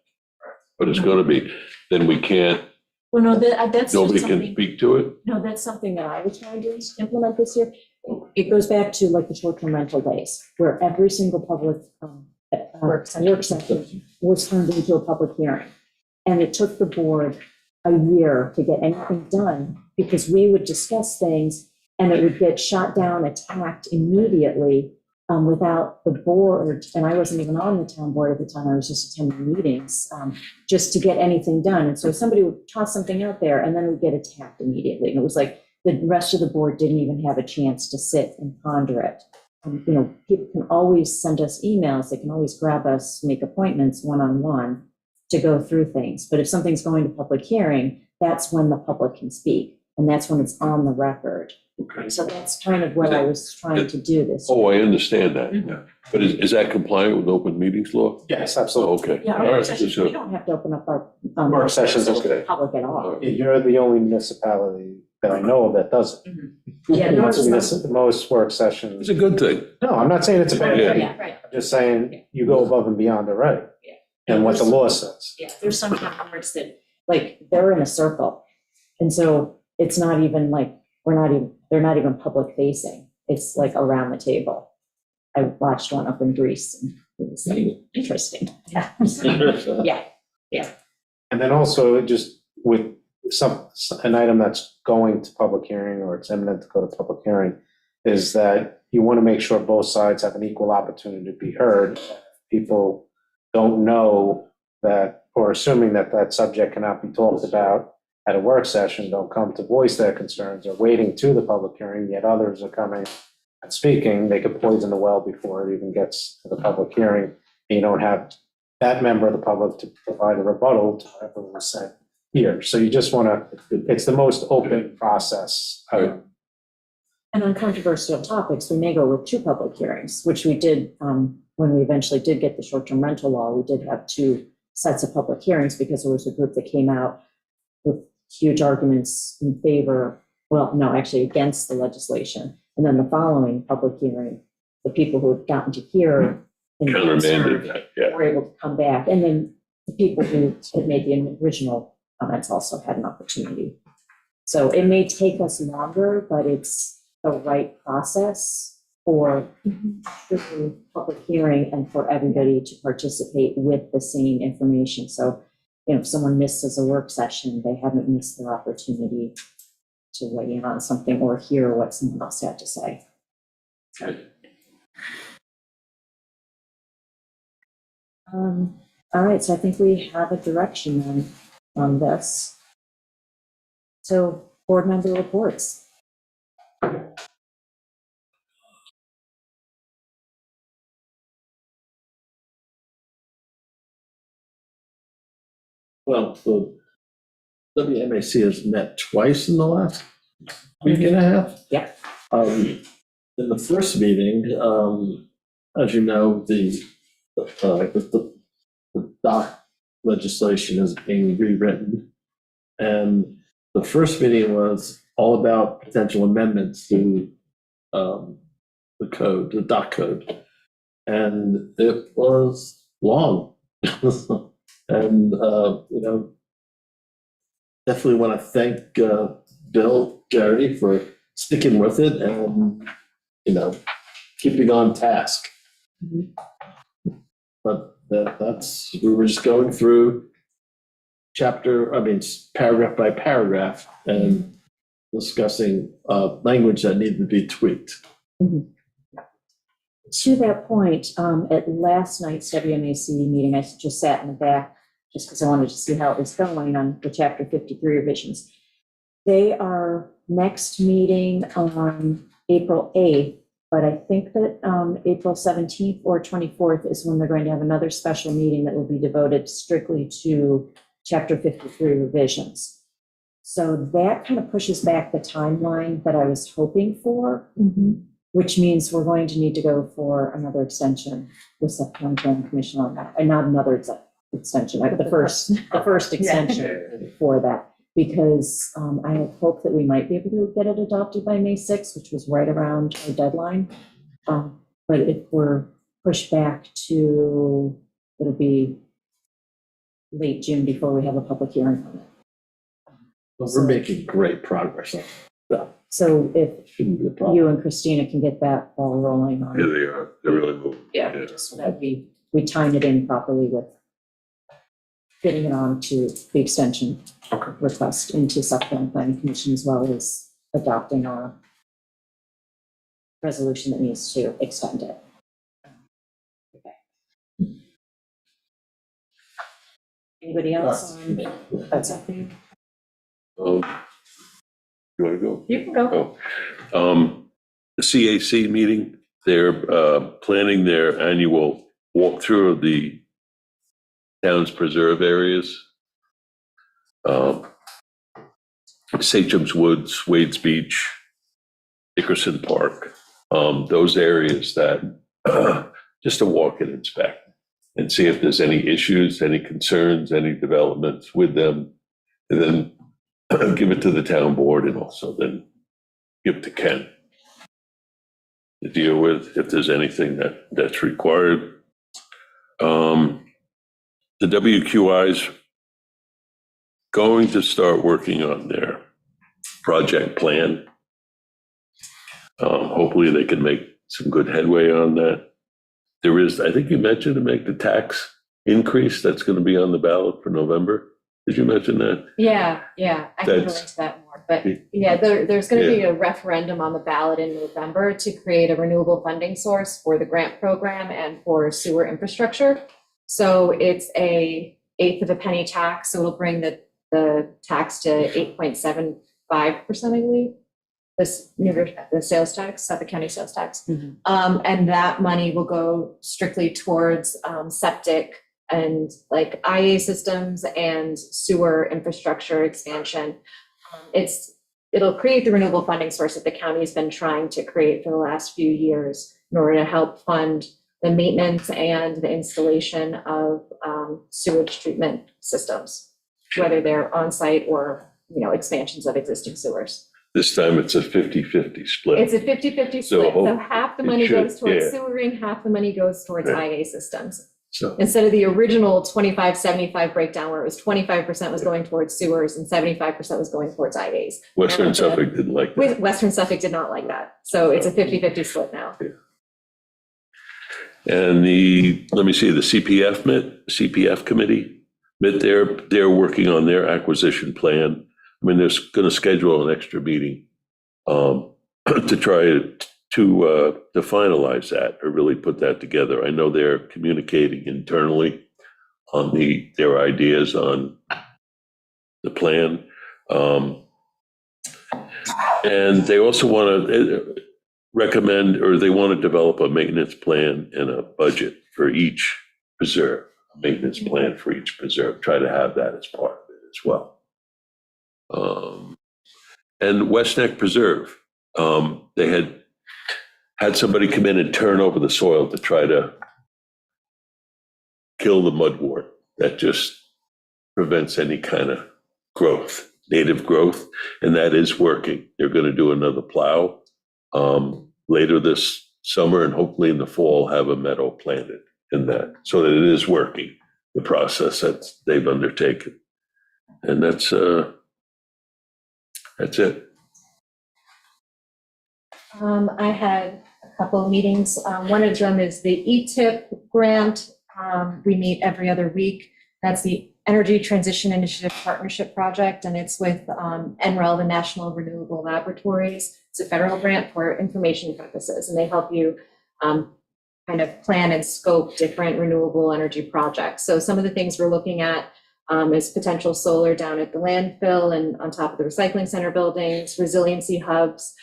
but it's going to be, then we can't, Well, no, that's just nobody can something, speak to it? no, that's something that I was trying to implement this year. It goes back to like the short-term rental days, where every single public work session was turned into a public hearing. And it took the board a year to get anything done, because we would discuss things and it would get shot down, attacked immediately without the board, and I wasn't even on the town board at the time, I was just attending meetings, just to get anything done. And so somebody would toss something out there and then we'd get attacked immediately. And it was like the rest of the board didn't even have a chance to sit and ponder it. You know, people can always send us emails, they can always grab us, make appointments one-on-one to go through things. But if something's going to public hearing, that's when the public can speak, and that's when it's on the record. Okay. So that's kind of what I was trying to do this year. Oh, I understand that, yeah. But is that compliant with open meetings law? Yes, Oh, absolutely. okay. Yeah, All our right, work sessions, so- we don't have to open up our. Work sessions, to the okay. Public at all. You're the only municipality that I know of that does it. Yeah, there are some- Most work sessions. It's a good thing. No, I'm not saying it's a bad Yeah. thing. Yeah, right. I'm just saying you go above and beyond already. Yeah. And what the law says. Yeah, there's some town boards that, like, they're in a circle. And so it's not even like, they're not even public facing. It's like around the table. I watched one up in Greece and it was like, interesting. Yeah. Yeah, And then also just with an item that's going to public hearing or it's imminent to go to public hearing, is that you want to make sure both sides have an equal opportunity to be heard. People don't know that, or assuming that that subject cannot be talked about at a work session, don't come to voice their concerns, or waiting to the public hearing, yet others are coming and speaking. They could poison the well before it even gets to the public hearing. And you don't have that member of the public to provide a rebuttal to whatever was said here. So you just want to, it's the most open process. and on controversial topics, we may go with 2 public hearings, which we did, when we eventually did get the short-term rental law, we did have 2 sets of public hearings because there was a group that came out with huge arguments in favor, well, no, actually against the legislation. And then the following public hearing, the people who had gotten to hear and Countermanded that, yeah. were able to come back. And then the people who had made the original comments also had an opportunity. So it may take us longer, but it's the right process for the public hearing and for everybody to participate with the same information. So, you know, if someone misses a work session, they haven't missed their opportunity to weigh in on something or hear what someone else had to say. All right, so I think we have a direction then on this. So board member reports. Well, the WMAC has met twice in the last week and a half. Yeah. in the first meeting, as you know, the dock legislation is being rewritten. And the first meeting was all about potential amendments to the code, the dock code. And it was long. And, definitely want to thank Bill, Jerry for sticking with it and, keeping on task. But that's, we were just going through paragraph by paragraph and discussing language that needed to be tweaked. To that point, at last night's WMAC meeting, I just sat in the back just because I wanted to see how it was going on the Chapter 53 revisions. They are next meeting on April 8th, but I think that April 17th or 24th is when they're going to have another special meeting that will be devoted strictly to Chapter 53 revisions. So that kind of pushes back the timeline that I was hoping for, which means we're going to need to go for another extension with the County Planning Commission on that, and not another extension, the first extension for that, because I had hoped that we might be able to get it adopted by May 6th, which was right around our deadline. But if we're pushed back to, it'll be late June before we have a public hearing on it. But we're making great progress. So if Shouldn't be a problem. you and Christina can get that ball rolling on Yeah, it. they are. They're really moving. Yeah, just so that we time it in properly with fitting it on to the extension request into Suffolk Planning Commission, as well as adopting our resolution that needs to extend it. Okay. Anybody else on that something? You want to go? You can go. The CAC meeting, they're planning their annual walkthrough of the town's preserve areas. Sachem's Woods, Wade's Beach, Dickerson Park, those areas that just to walk and inspect and see if there's any issues, any concerns, any developments with them, and then give it to the town board and also then give to Ken to deal with if there's anything that's required. The WQI's going to start working on their project plan. Hopefully they can make some good headway on that. There is, I think you mentioned to make the tax increase that's going to be on the ballot for November. Did you mention that? Yeah, I can go That's- into that more, but yeah, there's gonna be a referendum on the ballot in November to create a renewable funding source for the grant program and for sewer infrastructure. So it's a eighth of a penny tax, so it'll bring the tax to 8.75%, I believe. The sales tax, Suffolk County sales tax. And that money will go strictly towards septic and like IA systems and sewer infrastructure expansion. It'll create the renewable funding source that the county has been trying to create for the last few years in order to help fund the maintenance and the installation of sewage treatment systems, whether they're on-site or, expansions of existing sewers. This time it's a 50-50 split. It's a 50-50 So split, so half the it money should, goes towards yeah. sewering, half the money goes towards Yeah. IA systems. So, Instead of the original 25-75 breakdown where it was 25% was going towards sewers and 75% was going towards IAs. Western Suffolk didn't like that. Western Suffolk did not like that, so it's a 50-50 split now. And the CPF committee, they're working on their acquisition plan. I mean, they're going to schedule an extra meeting to try to finalize that or really put that together. I know they're communicating internally on their ideas on the plan. And they also want to recommend, or they want to develop a maintenance plan and a budget for each preserve, a maintenance plan for each preserve, try to have that as part of it as well. And West Neck Preserve, they had had somebody come in and turn over the soil to try to kill the mudwort that just prevents any kind of growth, native growth, and that is working. They're going to do another plow later this summer, and hopefully in the fall have a meadow planted in that, so that it is working, the process that they've undertaken. And that's it. I had a couple of meetings. One of them is the ETIP grant. We meet every other week. That's the Energy Transition Initiative Partnership Project, and it's with NREL, the National Renewable Laboratories. It's a federal grant for information purposes, and they help you kind of plan and scope different renewable energy projects. So some of the things we're looking at is potential solar down at the landfill and on top of the recycling center buildings, resiliency hubs,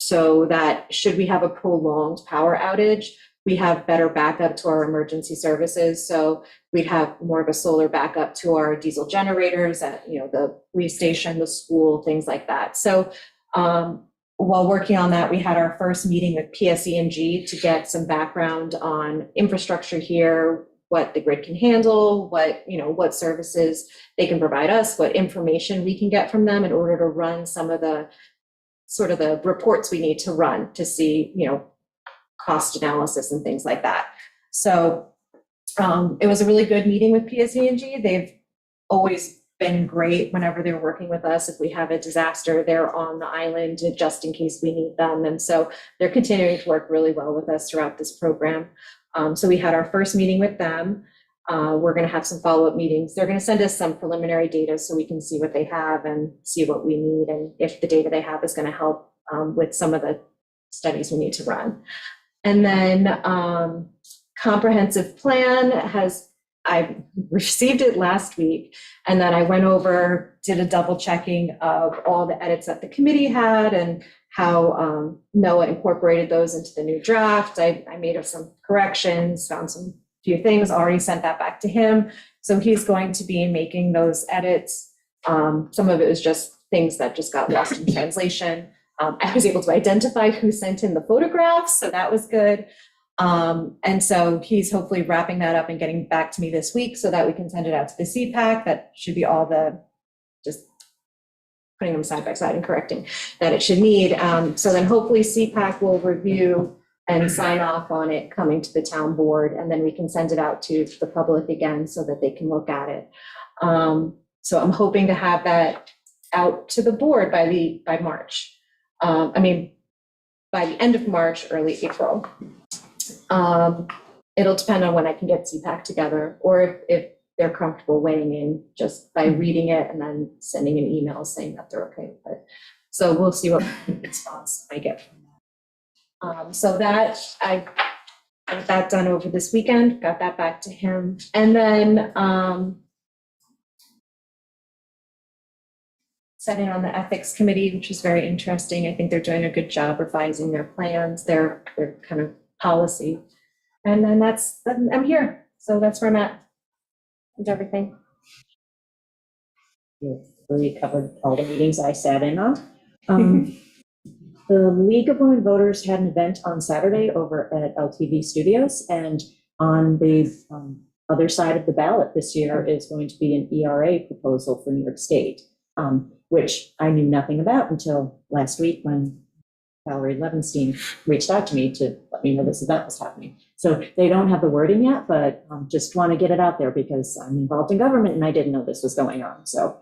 so that should we have a prolonged power outage, we have better backup to our emergency services. So we'd have more of a solar backup to our diesel generators at, the police station, the school, things like that. So while working on that, we had our first meeting with PSE&G to get some background on infrastructure here, what the grid can handle, what services they can provide us, what information we can get from them in order to run some of the sort of the reports we need to run to see, cost analysis and things like that. So it was a really good meeting with PSE&G. They've always been great whenever they're working with us. If we have a disaster, they're on the island just in case we need them. And so they're continuing to work really well with us throughout this program. So we had our first meeting with them. We're going to have some follow-up meetings. They're going to send us some preliminary data so we can see what they have and see what we need, and if the data they have is going to help with some of the studies we need to run. And then comprehensive plan I received it last week, and then I went over, did a double checking of all the edits that the committee had and how Noah incorporated those into the new draft. I made some corrections, found some few things, already sent that back to him. So he's going to be making those edits. Some of it was just things that just got lost in translation. I was able to identify who sent in the photographs, so that was good. And so he's hopefully wrapping that up and getting back to me this week so that we can send it out to the CPAC. That should be all just putting them side by side and correcting that it should need. So then hopefully CPAC will review and sign off on it coming to the town board, and then we can send it out to the public again so that they can look at it. So I'm hoping to have that out to the board by March. By the end of March, early April. It'll depend on when I can get CPAC together, or if they're comfortable weighing in just by reading it and then sending an email saying that they're okay with it. So we'll see what response I get from that. So that I got that done over this weekend, got that back to him. And then sat in on the ethics committee, which is very interesting. I think they're doing a good job revising their plans, their kind of policy. And then I'm here. So that's where I'm at with everything. You really covered all the meetings I sat in on. The League of Women Voters had an event on Saturday over at LTV Studios, and on the other side of the ballot this year is going to be an ERA proposal for New York State, which I knew nothing about until last week when Valerie Levenstein reached out to me to let me know this event was happening. So they don't have the wording yet, but just want to get it out there because I'm involved in government and I didn't know this was going on. So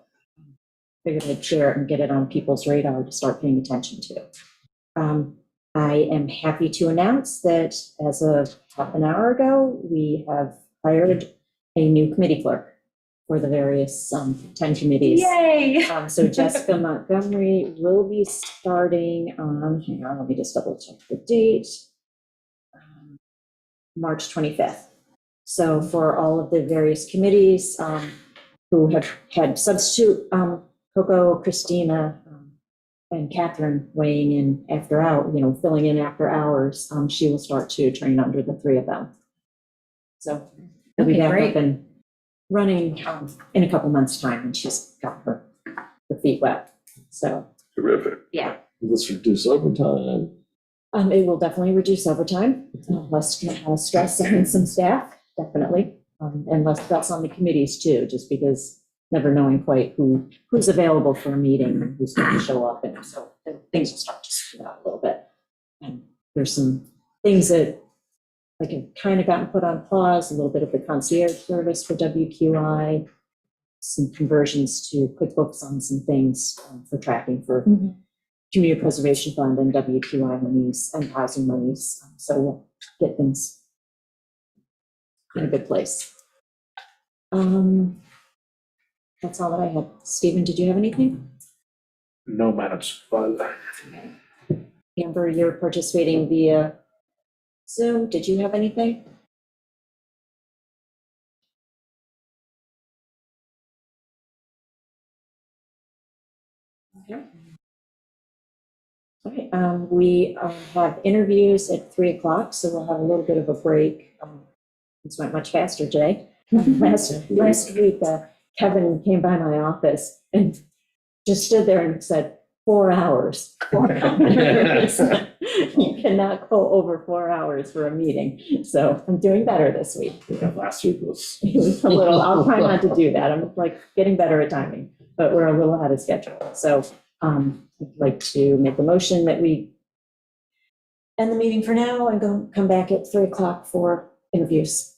figured I'd share it and get it on people's radar to start paying attention to. I am happy to announce that as of half an hour ago, we have hired a new committee clerk for the various 10 committees. Yay! So Jessica Montgomery will be starting on, hang on, let me just double check the date, March 25th. So for all of the various committees who have had substitute, Coco, Christina, and Catherine weighing in after hours, filling in after hours, she will start to train under the three of them. So we'll be back up and running in a couple months' time, and she's got her feet wet. So Terrific. yeah. Let's reduce overtime. It will definitely reduce overtime, less stress on some staff, definitely, and less stress on the committees too, just because never knowing quite who's available for a meeting, and who's going to show up, and so things will start to smooth out a little bit. And there's some things that like have kind of gotten put on pause, a little bit of the concierge service for WQI, some conversions to QuickBooks on some things for tracking for Community Preservation Fund and WQI monies and housing monies. So we'll get things in a good place. That's all that I had. Stephen, did you have anything? No, Madam Supervisor. Amber, you're participating via Zoom. Did you have anything? Okay. Okay, we have interviews at 3:00, so we'll have a little bit of a break. This went much faster today. Last week, Kevin came by my office and just stood there and said, 4 hours. 4 hours. You cannot go over 4 hours for a meeting. So I'm doing better this week. Yeah, last week was. It was a little, I'll try not to do that. I'm like getting better at timing, but we're a little ahead of schedule. So I'd like to make a motion that we end the meeting for now and come back at 3:00 for interviews.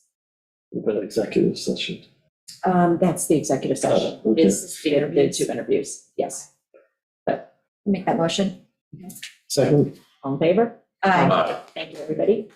But executive session. That's the executive session, okay. is the two interviews, yes. Make that motion. Second. All in favor? Aye. Thank you, everybody.